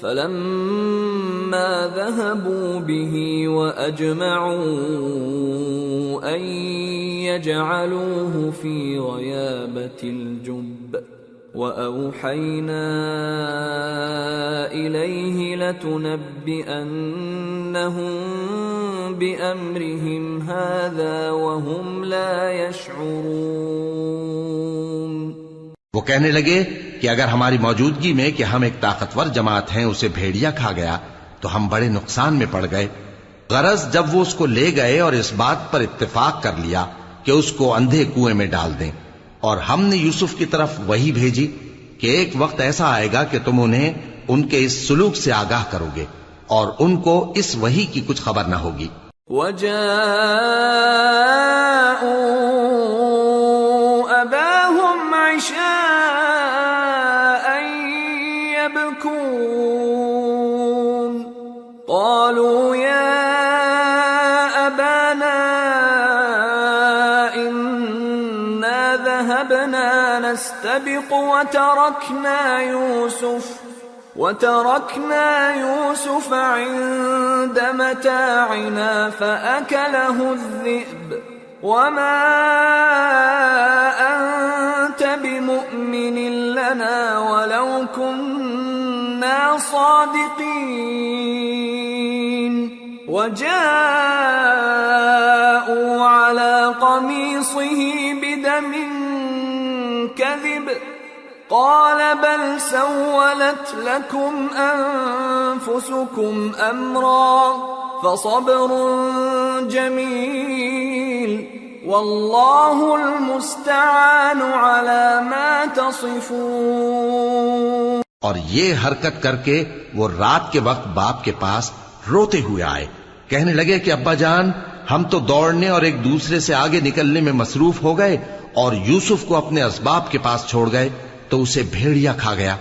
فلما ذهبوا به وأجمعوا أن يجعلوه في غيابة الجب وأوحينا إليه لتنبئنهم بأمرهم هذا وهم لا يشعرون۔ وہ کہنے لگے کہ اگر ہماری موجودگی میں کہ ہم ایک طاقتور جماعت ہیں اسے بھیڑیا کھا گیا تو ہم بڑے نقصان میں پڑ گئے۔ غرض جب وہ اس کو لے گئے اور اس بات پر اتفاق کر لیا کہ اس کو اندھے کنویں میں ڈال دیں، اور ہم نے یوسف کی طرف وحی بھیجی کہ ایک وقت ایسا آئے گا کہ تم انہیں ان کے اس سلوک سے آگاہ کرو گے اور ان کو اس وحی کی کچھ خبر نہ ہوگی۔ وَجَاءُوا أَبَاهُمْ عِشَاءً يَبْكُونَ قَالُوا يَا أَبَانَا ذهبنا نستبق وتركنا يوسف عند متاعنا فأكله الذئب وما أنت بمؤمن لنا ولو كنا صادقين وجاءوا على قميصه بدم كذب قال بل سولت لكم أنفسكم أمرا فصبر جميل والله المستعان على ما تصفون۔ اور یہ حرکت کر کے وہ رات کے وقت باپ کے پاس روتے ہوئے آئے، کہنے لگے کہ ابا جان، ہم تو دوڑنے اور ایک دوسرے سے آگے نکلنے میں مصروف ہو گئے اور یوسف کو اپنے اسباب کے پاس چھوڑ گئے تو اسے بھیڑیا کھا گیا،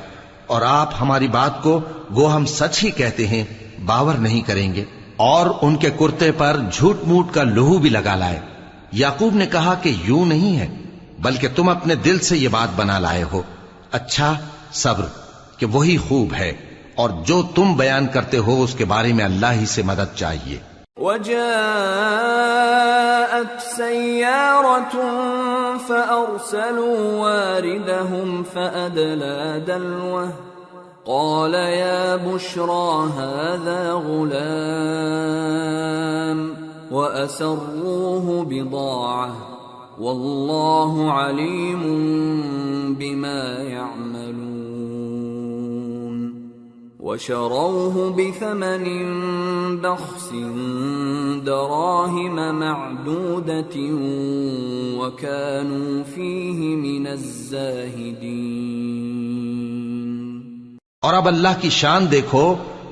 اور آپ ہماری بات کو گو ہم سچ ہی کہتے ہیں باور نہیں کریں گے۔ اور ان کے کرتے پر جھوٹ موٹ کا لہو بھی لگا لائے۔ یعقوب نے کہا کہ یوں نہیں ہے، بلکہ تم اپنے دل سے یہ بات بنا لائے ہو۔ اچھا صبر کہ وہی خوب ہے، اور جو تم بیان کرتے ہو اس کے بارے میں اللہ ہی سے مدد چاہیے۔ وجاءت سيارة فأرسلوا واردهم فأدلى دلوه قال يا بشرى هذا غلام وأسروه بضاعة والله عليم بما يعملون وشروه بثمن بخس دراهم معدودة وكانوا فيه من الزاهدين۔ اور اب اللہ کی شان دیکھو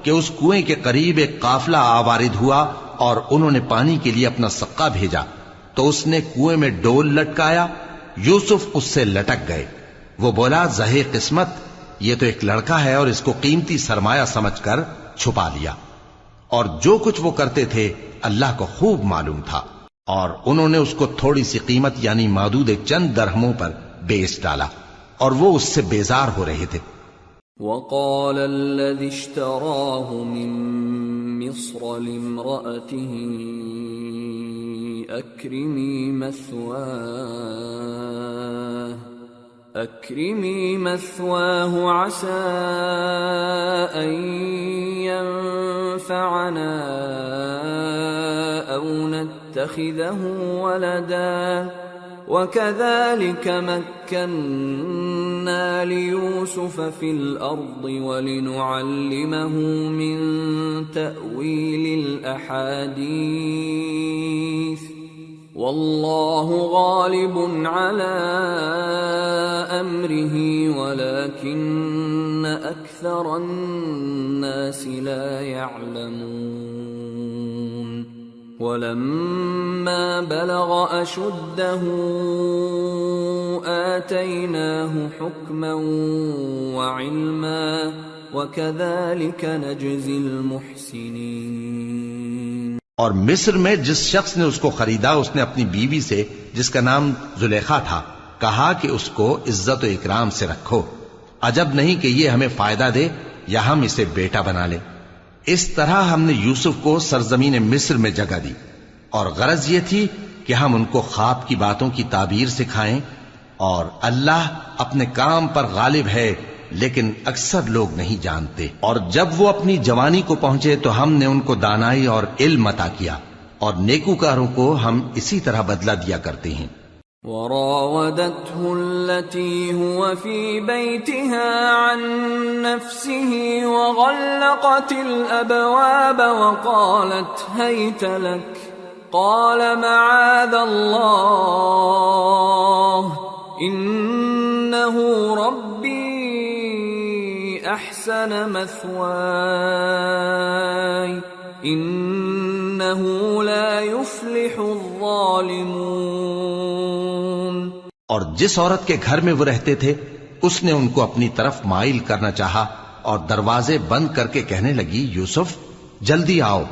کہ اس کنویں کے قریب ایک قافلہ آوارد ہوا اور انہوں نے پانی کے لیے اپنا سقا بھیجا تو اس نے کنویں میں ڈول لٹکایا، یوسف اس سے لٹک گئے۔ وہ بولا زہے قسمت، یہ تو ایک لڑکا ہے اور اس کو قیمتی سرمایہ سمجھ کر چھپا لیا، اور جو کچھ وہ کرتے تھے اللہ کو خوب معلوم تھا، اور انہوں نے اس کو تھوڑی سی قیمت یعنی مادود چند درہموں پر بیچ ڈالا، اور وہ اس سے بیزار ہو رہے تھے۔ وقال الذي اشتراه من مصر لامرأته أكرمي مثواه عسى أن ينفعنا أو نتخذه ولدا وكذلك مكنا ليوسف في الأرض ولنعلمه من تأويل الأحاديث والله غالب على أمره ولكن أكثر الناس لا يعلمون ولما بلغ أشده آتيناه حكما وعلما وكذلك نجزي المحسنين۔ اور مصر میں جس شخص نے اس کو خریدا، اس نے اپنی بیوی سے جس کا نام زلیخا تھا کہا کہ اس کو عزت و اکرام سے رکھو، عجب نہیں کہ یہ ہمیں فائدہ دے یا ہم اسے بیٹا بنا لیں۔ اس طرح ہم نے یوسف کو سرزمین مصر میں جگہ دی، اور غرض یہ تھی کہ ہم ان کو خواب کی باتوں کی تعبیر سکھائیں، اور اللہ اپنے کام پر غالب ہے لیکن اکثر لوگ نہیں جانتے۔ اور جب وہ اپنی جوانی کو پہنچے تو ہم نے ان کو دانائی اور علم عطا کیا، اور نیکوکاروں کو ہم اسی طرح بدلہ دیا کرتے ہیں۔ وراودته التي هو في بيتها عن نفسه وغلقت الأبواب وقالت هيت لك قال معاذ الله إنه ربي أحسن مثواي إنه لا يفلح الظالمون۔ اور جس عورت کے گھر میں وہ رہتے تھے اس نے ان کو اپنی طرف مائل کرنا چاہا اور دروازے بند کر کے کہنے لگی یوسف جلدی آؤ۔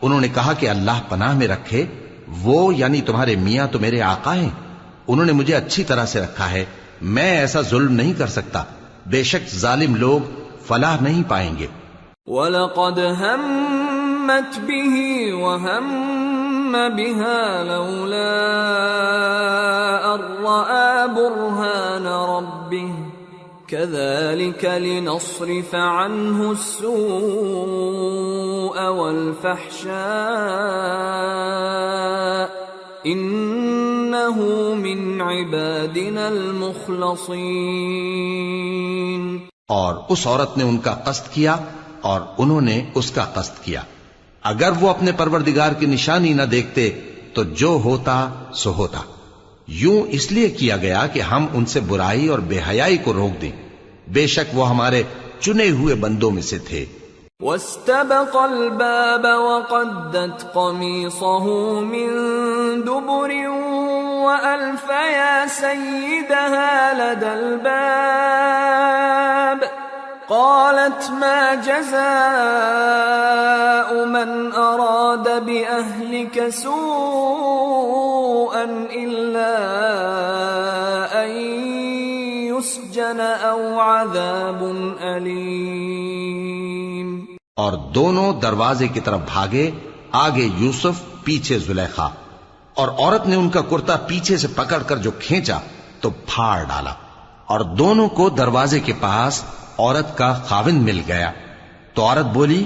انہوں نے کہا کہ اللہ پناہ میں رکھے، وہ یعنی تمہارے میاں تو میرے آقا ہیں، انہوں نے مجھے اچھی طرح سے رکھا ہے، میں ایسا ظلم نہیں کر سکتا، بے شک ظالم لوگ فلاح نہیں پائیں گے۔ وَلَقَدْ هَمَّتْ بِهِ وَهَمَّ بِهَا لَوْلَا أَن رَّأَىٰ بُرْهَانَ رَبِّهِ كَذَٰلِكَ لِنَصْرِفَ عَنْهُ السُّوءَ وَالْفَحْشَاءَ إِنَّهُ مِنْ عِبَادِنَا الْمُخْلَصِينَ۔ اور اس عورت نے ان کا قصد کیا اور انہوں نے اس کا قصد کیا، اگر وہ اپنے پروردگار کی نشانی نہ دیکھتے تو جو ہوتا سو ہوتا۔ یوں اس لیے کیا گیا کہ ہم ان سے برائی اور بے حیائی کو روک دیں، بے شک وہ ہمارے چنے ہوئے بندوں میں سے تھے۔ واستبق الباب وقدت قميصه من دبر وألف يا سيدها لدى الباب قالت ما جزاء من أراد بأهلك سوءا إلا أن يسجن أو عذاب أليم۔ اور دونوں دروازے کی طرف بھاگے، آگے یوسف پیچھے زلیخا، اور عورت نے ان کا کرتا پیچھے سے پکڑ کر جو کھینچا تو پھاڑ ڈالا، اور دونوں کو دروازے کے پاس عورت کا خاوند مل گیا۔ تو عورت بولی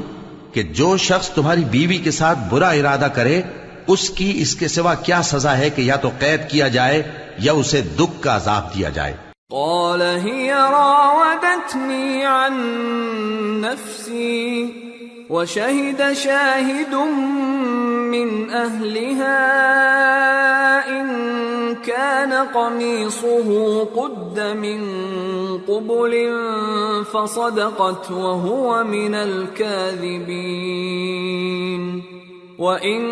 کہ جو شخص تمہاری بیوی کے ساتھ برا ارادہ کرے اس کی اس کے سوا کیا سزا ہے کہ یا تو قید کیا جائے یا اسے دکھ کا عذاب دیا جائے۔ قال هي راودتني عن نفسي وشهد شاهد من أهلها إن كان قميصه قد من قبل فصدقت وهو من الكاذبين وَإِن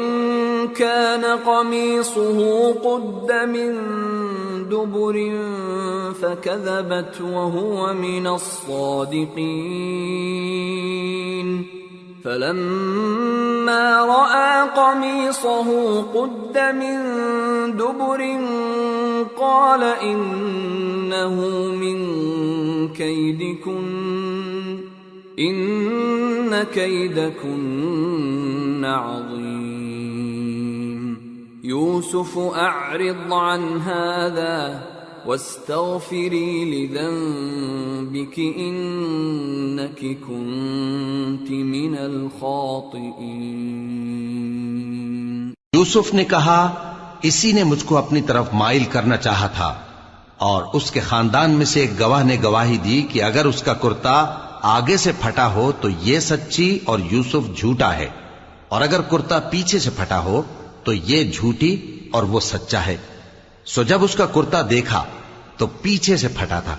كَانَ قَمِيصُهُ قُدَّ مِن دُبُرٍ فَكَذَبَتْ وَهُوَ مِنَ الصَّادِقِينَ فلما رأى قميصه قد من دبر قال إنه من كيدكن إن كيدكن عظيم يوسف أعرض عن هذا واستغفری لذنبک انک کنت من الخاطئین۔ یوسف نے کہا اسی نے مجھ کو اپنی طرف مائل کرنا چاہا تھا، اور اس کے خاندان میں سے ایک گواہ نے گواہی دی کہ اگر اس کا کرتا آگے سے پھٹا ہو تو یہ سچی اور یوسف جھوٹا ہے، اور اگر کرتا پیچھے سے پھٹا ہو تو یہ جھوٹی اور وہ سچا ہے۔ سو جب اس کا کرتا دیکھا تو پیچھے سے پھٹا تھا،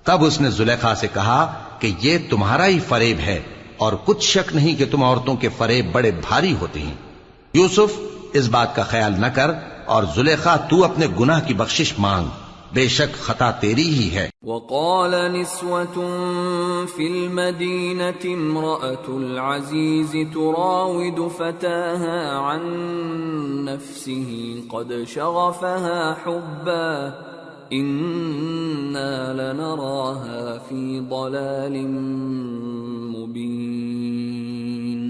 تب اس نے زلیخا سے کہا کہ یہ تمہارا ہی فریب ہے، اور کچھ شک نہیں کہ تم عورتوں کے فریب بڑے بھاری ہوتے ہیں۔ یوسف اس بات کا خیال نہ کر، اور زلیخا تو اپنے گناہ کی بخشش مانگ، بے شک خطا تیری ہی ہے۔ وقال نسوة في المدينة امرأة العزيز تراود فتاها عن نفسه قد شغفها حبا إنا لنراها في ضلال مبين۔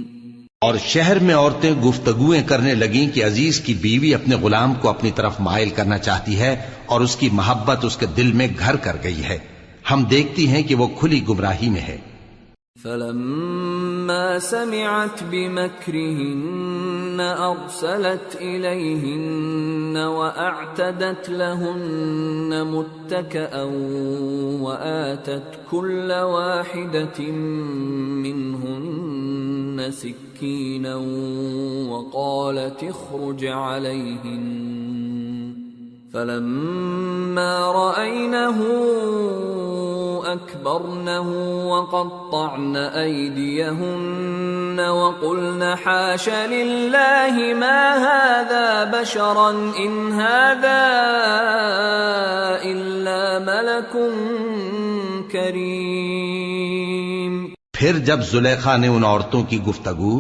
اور شہر میں عورتیں گفتگویں کرنے لگیں کہ عزیز کی بیوی اپنے غلام کو اپنی طرف مائل کرنا چاہتی ہے، اور اس کی محبت اس کے دل میں گھر کر گئی ہے، ہم دیکھتی ہیں کہ وہ کھلی گمراہی میں ہے۔ فلما سمعت بمكرهن أرسلت إليهن وأعتدت لهن متكئا وآتت كل واحدة منهن سكينا وقالت اخرج عليهن فلما رأينه أكبرنه وقطعن أيديهن وقلن حاش لله ما هذا بشرا إن هذا إلا ملك كريم۔ پھر جب زلیخا نے ان عورتوں کی گفتگو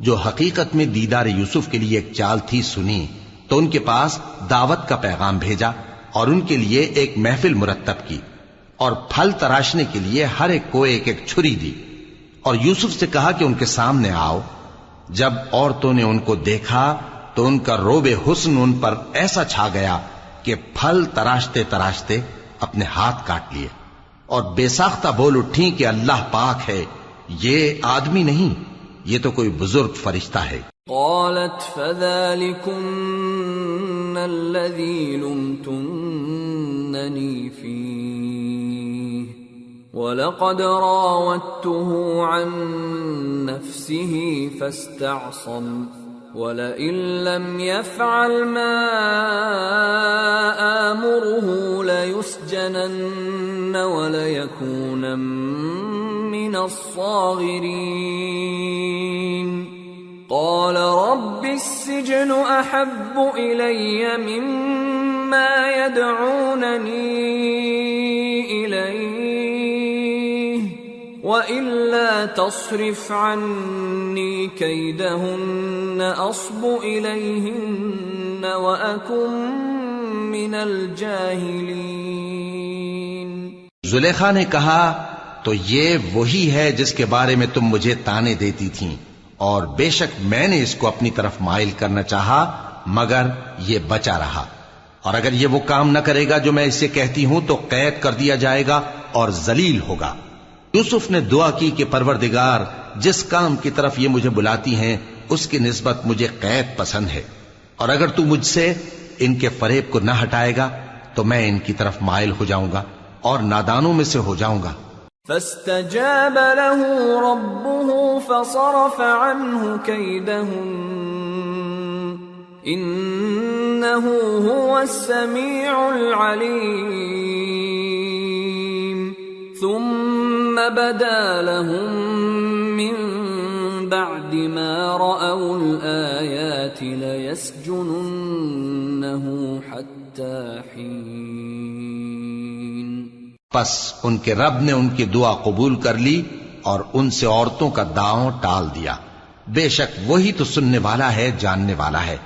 جو حقیقت میں دیدار یوسف کے لیے ایک چال تھی سنی، تو ان کے پاس دعوت کا پیغام بھیجا اور ان کے لیے ایک محفل مرتب کی، اور پھل تراشنے کے لیے ہر ایک کو ایک ایک چھری دی، اور یوسف سے کہا کہ ان کے سامنے آؤ۔ جب عورتوں نے ان کو دیکھا تو ان کا روب حسن ان پر ایسا چھا گیا کہ پھل تراشتے تراشتے اپنے ہاتھ کاٹ لیے، اور بے ساختہ بول اٹھیں کہ اللہ پاک ہے، یہ آدمی نہیں، یہ تو کوئی بزرگ فرشتہ ہے۔ قالت فذلكن الذي لمتنني فيه ولقد راودته عن نفسه فاستعصم ولئن لم يفعل ما آمره ليسجنن وليكون من الصاغرين۔ قال رب السجن أحب إلي مما يدعونني إليه وإلا تصرف عني كيدهن أصب إليهن وأكن من الجاهلين۔ زلیخا نے کہا تو یہ وہی ہے جس کے بارے میں تم مجھے تانے دیتی تھیں، اور بے شک میں نے اس کو اپنی طرف مائل کرنا چاہا مگر یہ بچا رہا، اور اگر یہ وہ کام نہ کرے گا جو میں اسے کہتی ہوں تو قید کر دیا جائے گا اور ذلیل ہوگا۔ یوسف نے دعا کی کہ پروردگار جس کام کی طرف یہ مجھے بلاتی ہیں اس کی نسبت مجھے قید پسند ہے، اور اگر تو مجھ سے ان کے فریب کو نہ ہٹائے گا تو میں ان کی طرف مائل ہو جاؤں گا اور نادانوں میں سے ہو جاؤں گا۔ فاستجاب له ربه فصرف عنه كيدهن إنه هو السميع العليم ثم بدا لهم من بعد ما رأوا الآيات ليسجننه حتى حين۔ پس ان کے رب نے ان کی دعا قبول کر لی اور ان سے عورتوں کا داؤں ٹال دیا۔ بے شک وہی تو سننے والا ہے، جاننے والا ہے۔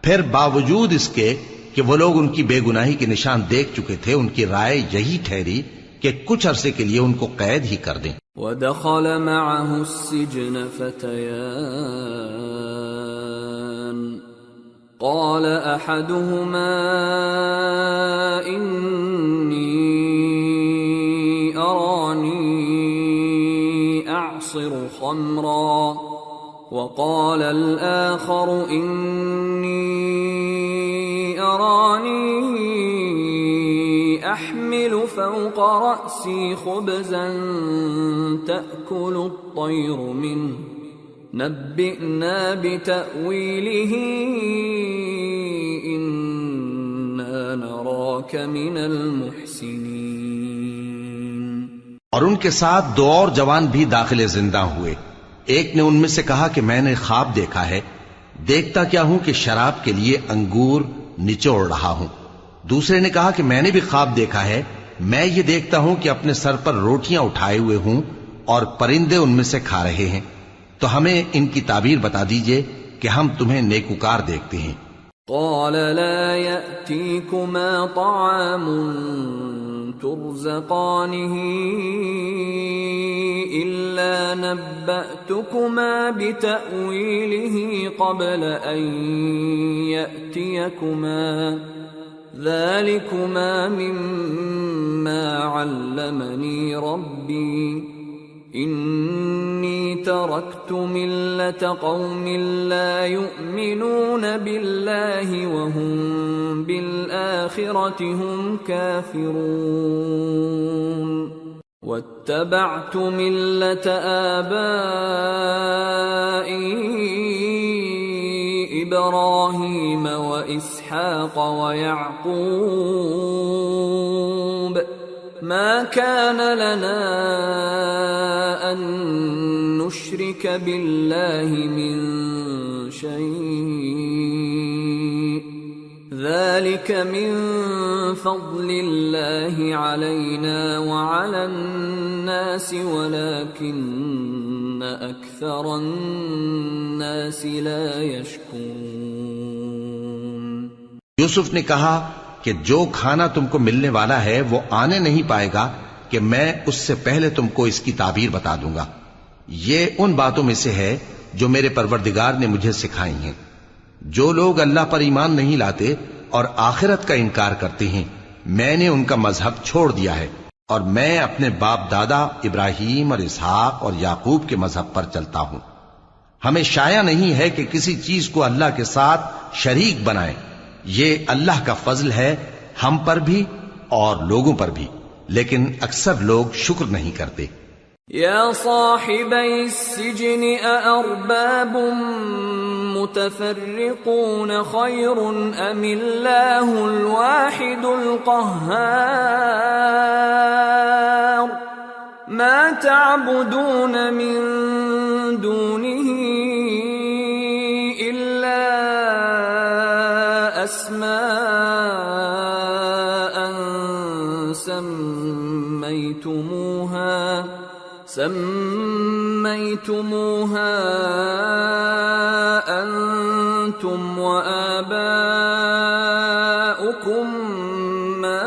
پھر باوجود اس کے کہ وہ لوگ ان کی بے گناہی کے نشان دیکھ چکے تھے، ان کی رائے یہی ٹھہری کہ کچھ عرصے کے لیے ان کو قید ہی کر دیں۔ وَدَخَلَ مَعَهُ السِّجْنَ فَتَيَانِ قَالَ أَحَدُهُمَا إِنِّي أَرَانِي أَعْصِرُ خَمْرًا وَقَالَ الْآخَرُ إِنِّي أَرَانِي أَحْمِلُ فَوْقَ رَأْسِي خُبْزًا تَأْكُلُ الطَّيْرُ مِنْهُ نَبِّئْنَا بِتَأْوِيلِهِ إِنَّا نَرَاكَ مِنَ الْمُحْسِنِينَ۔ اور ان کے ساتھ دو اور جوان بھی داخل زندہ ہوئے۔ ایک نے ان میں سے کہا کہ میں نے خواب دیکھا ہے، دیکھتا کیا ہوں کہ شراب کے لیے انگور نچوڑ رہا ہوں۔ دوسرے نے کہا کہ میں نے بھی خواب دیکھا ہے، میں یہ دیکھتا ہوں کہ اپنے سر پر روٹیاں اٹھائے ہوئے ہوں اور پرندے ان میں سے کھا رہے ہیں، تو ہمیں ان کی تعبیر بتا دیجئے کہ ہم تمہیں نیکوکار دیکھتے ہیں۔ قال لا يأتيكما طعام ترزقانه إلا نبأتكما بتأويله قبل أن يأتيكما ذلكما مما علمني ربي إني تركت ملة قوم لا يؤمنون بالله وهم بالآخرة هم كافرون واتبعت ملة آبائي إبراهيم وإسحاق ويعقوب ما كان لنا أن نشرك بالله من شيء ذلك من فضل الله علينا وعلى الناس ولكن أكثر الناس لا يشكرون۔ یوسف نے کہا کہ جو کھانا تم کو ملنے والا ہے وہ آنے نہیں پائے گا کہ میں اس سے پہلے تم کو اس کی تعبیر بتا دوں گا۔ یہ ان باتوں میں سے ہے جو میرے پروردگار نے مجھے سکھائی ہیں۔ جو لوگ اللہ پر ایمان نہیں لاتے اور آخرت کا انکار کرتے ہیں، میں نے ان کا مذہب چھوڑ دیا ہے اور میں اپنے باپ دادا ابراہیم اور اسحاق اور یعقوب کے مذہب پر چلتا ہوں۔ ہمیں شایع نہیں ہے کہ کسی چیز کو اللہ کے ساتھ شریک بنائیں، یہ اللہ کا فضل ہے ہم پر بھی اور لوگوں پر بھی، لیکن اکثر لوگ شکر نہیں کرتے۔ یا صاحبی السجن أأرباب متفرقون خیر ام اللہ الواحد القہار ما تعبدون من دونه إلا أسماء سميتموها أنتم وآباؤكم ما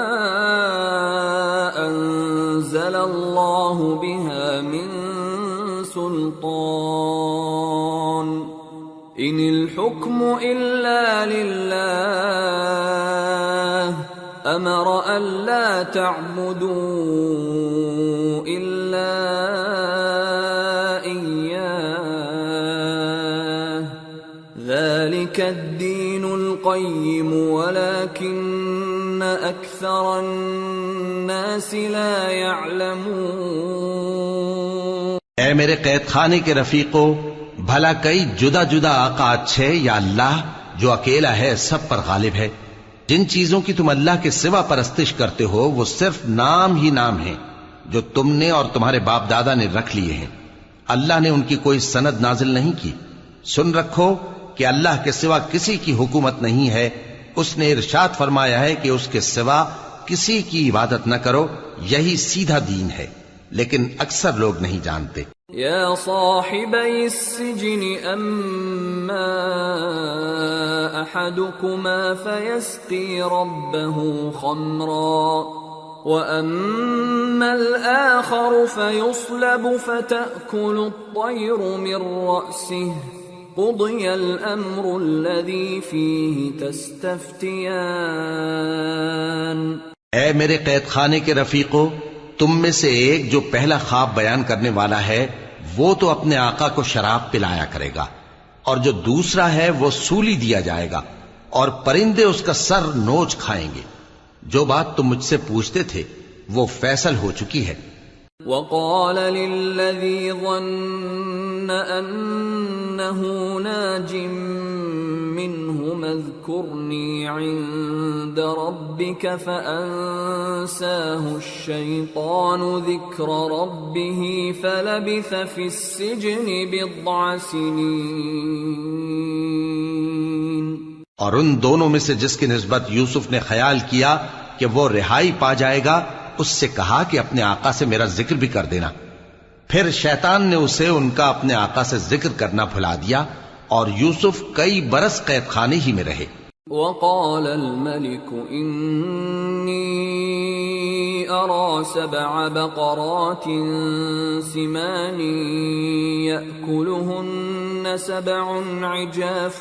أنزل الله بها من سلطان إن الحكم إلا لله أمر ألا تعبدوا إلا إياه ذلك الدين القيم ولكن أكثر الناس لا يعلمون۔ اے میرے قید خانے کے رفیقو، بھلا کئی جدا جدا آقا اچھے یا اللہ جو اکیلا ہے سب پر غالب ہے؟ جن چیزوں کی تم اللہ کے سوا پرستش کرتے ہو وہ صرف نام ہی نام ہیں جو تم نے اور تمہارے باپ دادا نے رکھ لیے ہیں، اللہ نے ان کی کوئی سند نازل نہیں کی۔ سن رکھو کہ اللہ کے سوا کسی کی حکومت نہیں ہے، اس نے ارشاد فرمایا ہے کہ اس کے سوا کسی کی عبادت نہ کرو، یہی سیدھا دین ہے، لیکن اکثر لوگ نہیں جانتے۔ يا صاحبي السجن أما أحدكما فيسقي ربه خمرا وأما الآخر فيصلب فتأكل الطير من رأسه قضي الأمر الذي فيه تستفتيان۔ اے میرے قید خانے کے رفیقو، تم میں سے ایک جو پہلا خواب بیان کرنے والا ہے وہ تو اپنے آقا کو شراب پلایا کرے گا، اور جو دوسرا ہے وہ سولی دیا جائے گا، اور پرندے اس کا سر نوچ کھائیں گے۔ جو بات تم مجھ سے پوچھتے تھے وہ فیصل ہو چکی ہے۔ وقال للذي ظن أنه ناج منهما اذكرني عند ربك فأنساه الشيطان ذكر ربه فلبث في السجن بضع سنين۔ اور ان دونوں میں سے جس کی نسبت یوسف نے خیال کیا کہ وہ رہائی پا جائے گا، اس سے کہا کہ اپنے آقا سے میرا ذکر بھی کر دینا۔ پھر شیطان نے اسے ان کا اپنے آقا سے ذکر کرنا بھلا دیا، اور یوسف کئی برس قید خانے ہی میں رہے۔ وقال الملك إني أرى 7 بقرات سمان يأكلهن 7 عجاف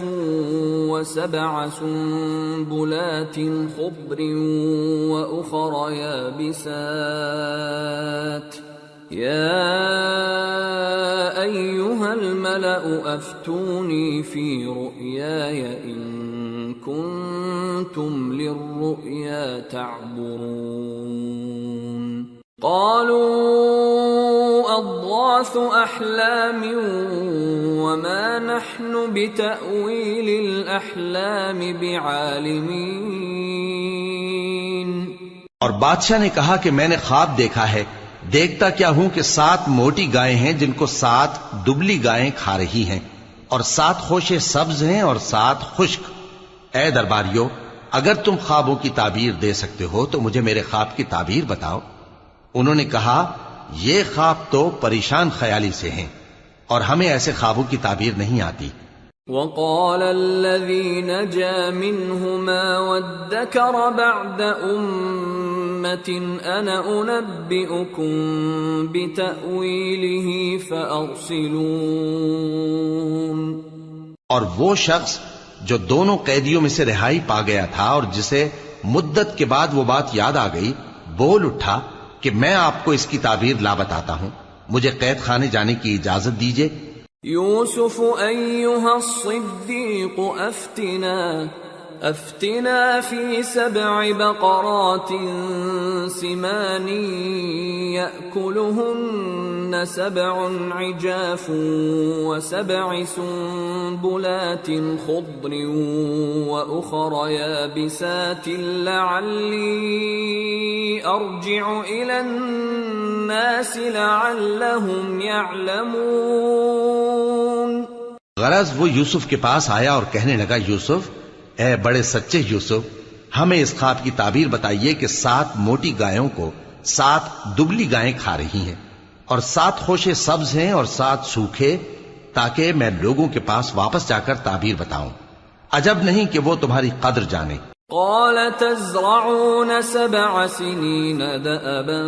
و7 سنبلات خضر وأخر يابسات يا أيها الملأ أفتوني في رؤياي إن كنتم للرؤيا تعبرون۔ قالوا أضغاث أحلام وما نحن بتأويل الأحلام بعالمين۔ اور بادشاہ نے کہا کہ میں نے خواب دیکھا ہے، دیکھتا کیا ہوں کہ 7 موٹی گائیں ہیں جن کو 7 دبلی گائیں کھا رہی ہیں، اور 7 خوشے سبز ہیں اور 7 خشک۔ اے درباریو، اگر تم خوابوں کی تعبیر دے سکتے ہو تو مجھے میرے خواب کی تعبیر بتاؤ۔ انہوں نے کہا یہ خواب تو پریشان خیالی سے ہیں، اور ہمیں ایسے خوابوں کی تعبیر نہیں آتی۔ وقال الذي نجا منهما وادكر بعد أمة أنا أنبئكم بتأويله فأرسلون۔ اور وہ شخص جو دونوں قیدیوں میں سے رہائی پا گیا تھا اور جسے مدت کے بعد وہ بات یاد آ گئی، بول اٹھا کہ میں آپ کو اس کی تعبیر لا بتاتا ہوں، مجھے قید خانے جانے کی اجازت دیجیے۔ يوسف أيها الصديق أفتنا في 7 بقرات سمان يأكلهن 7 عجاف و7 سنبلات خضر وأخر يابسات لعلي أرجع إلى الناس لعلهم يعلمون۔ غرض وہ یوسف کے پاس آیا اور کہنے لگا، یوسف، اے بڑے سچے یوسف، ہمیں اس خواب کی تعبیر بتائیے کہ 7 موٹی گایوں کو 7 دبلی گائیں کھا رہی ہیں، اور 7 خوشے سبز ہیں اور 7 سوکھے، تاکہ میں لوگوں کے پاس واپس جا کر تعبیر بتاؤں۔ عجب نہیں کہ وہ تمہاری قدر جانے۔ قال تزرعون 7 سنين دأبا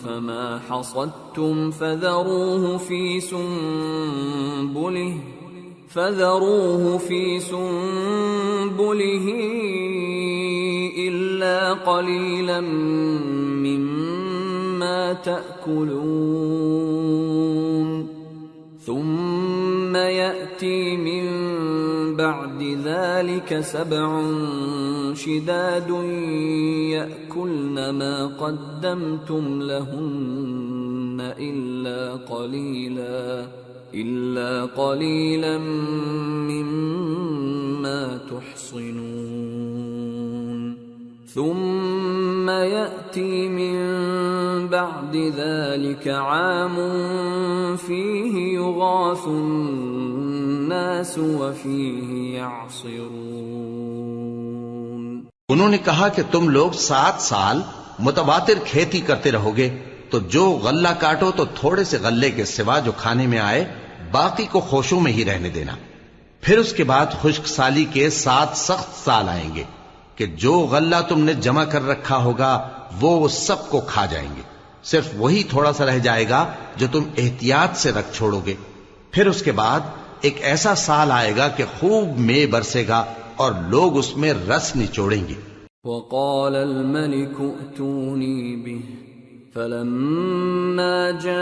فما حصدتم فذروه في سنبله إلا قليلا مما تأكلون ثم يأتي من بعد ذلك 7 شداد يأكلن ما قدمتم لهن إلا قليلا مما تحصنون ثم يأتي من بعد ذلك عام فيه يغاث الناس وفيه يعصرون۔ انہوں نے کہا کہ تم لوگ 7 سال متواتر کھیتی کرتے رہو گے، تو جو غلہ کاٹو تو تھوڑے سے غلے کے سوا جو کھانے میں آئے باقی کو خوشوں میں ہی رہنے دینا. پھر اس کے بعد خشک سالی کے 7 سخت سال آئیں گے کہ جو غلہ تم نے جمع کر رکھا ہوگا وہ سب کو کھا جائیں گے. صرف وہی تھوڑا سا رہ جائے گا جو تم احتیاط سے رکھ چھوڑو گے. پھر اس کے بعد ایک ایسا سال آئے گا کہ خوب مے برسے گا اور لوگ اس میں رس نچوڑیں گے. وقال الملك ائتوني به فلما جاءه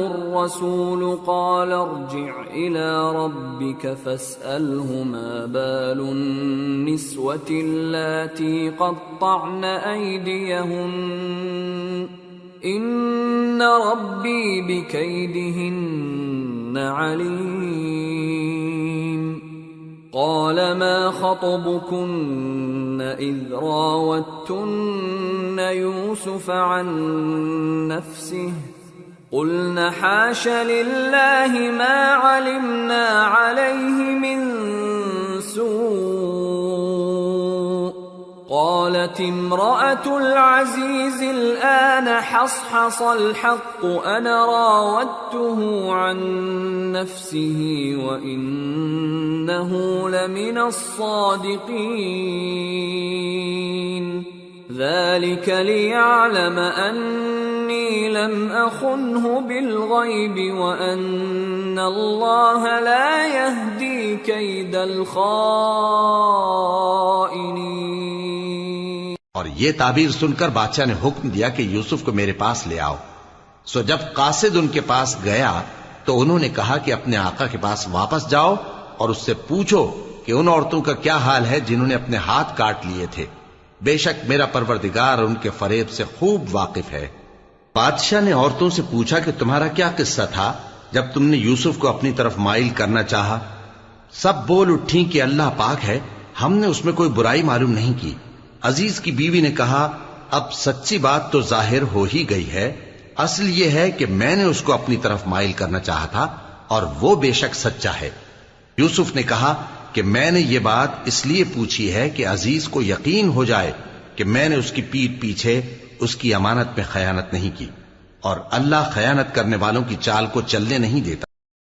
الرسول قال ارجع إلى ربك فاسأله ما بال النسوة اللاتي قطعن أيديهن إن ربي بكيدهن عليم. قال ما خطبكن إذ راوتن يوسف عن نفسه قلن حاش لله ما علمنا عليه من سوء. قالت امرأة العزيز الآن حصحص الحق أنا راودته عن نفسه وإنه لمن الصادقين. ذلك ليعلم أني لم أخنه بالغيب وأن الله لا يهدي كيد الخائنين. اور یہ تعبیر سن کر بادشاہ نے حکم دیا کہ یوسف کو میرے پاس لے آؤ. سو جب قاصد ان کے پاس گیا تو انہوں نے کہا کہ اپنے آقا کے پاس واپس جاؤ اور اس سے پوچھو کہ ان عورتوں کا کیا حال ہے جنہوں نے اپنے ہاتھ کاٹ لیے تھے. بے شک میرا پروردگار ان کے فریب سے خوب واقف ہے. بادشاہ نے عورتوں سے پوچھا کہ تمہارا کیا قصہ تھا جب تم نے یوسف کو اپنی طرف مائل کرنا چاہا؟ سب بول اٹھیں کہ اللہ پاک ہے، ہم نے اس میں کوئی برائی معلوم نہیں کی. عزیز کی بیوی نے کہا اب سچی بات تو ظاہر ہو ہی گئی ہے. اصل یہ ہے کہ میں نے اس کو اپنی طرف مائل کرنا چاہا تھا اور وہ بے شک سچا ہے. یوسف نے کہا کہ میں نے یہ بات اس لیے پوچھی ہے کہ عزیز کو یقین ہو جائے کہ میں نے اس کی پیٹھ پیچھے اس کی امانت میں خیانت نہیں کی، اور اللہ خیانت کرنے والوں کی چال کو چلنے نہیں دیتا.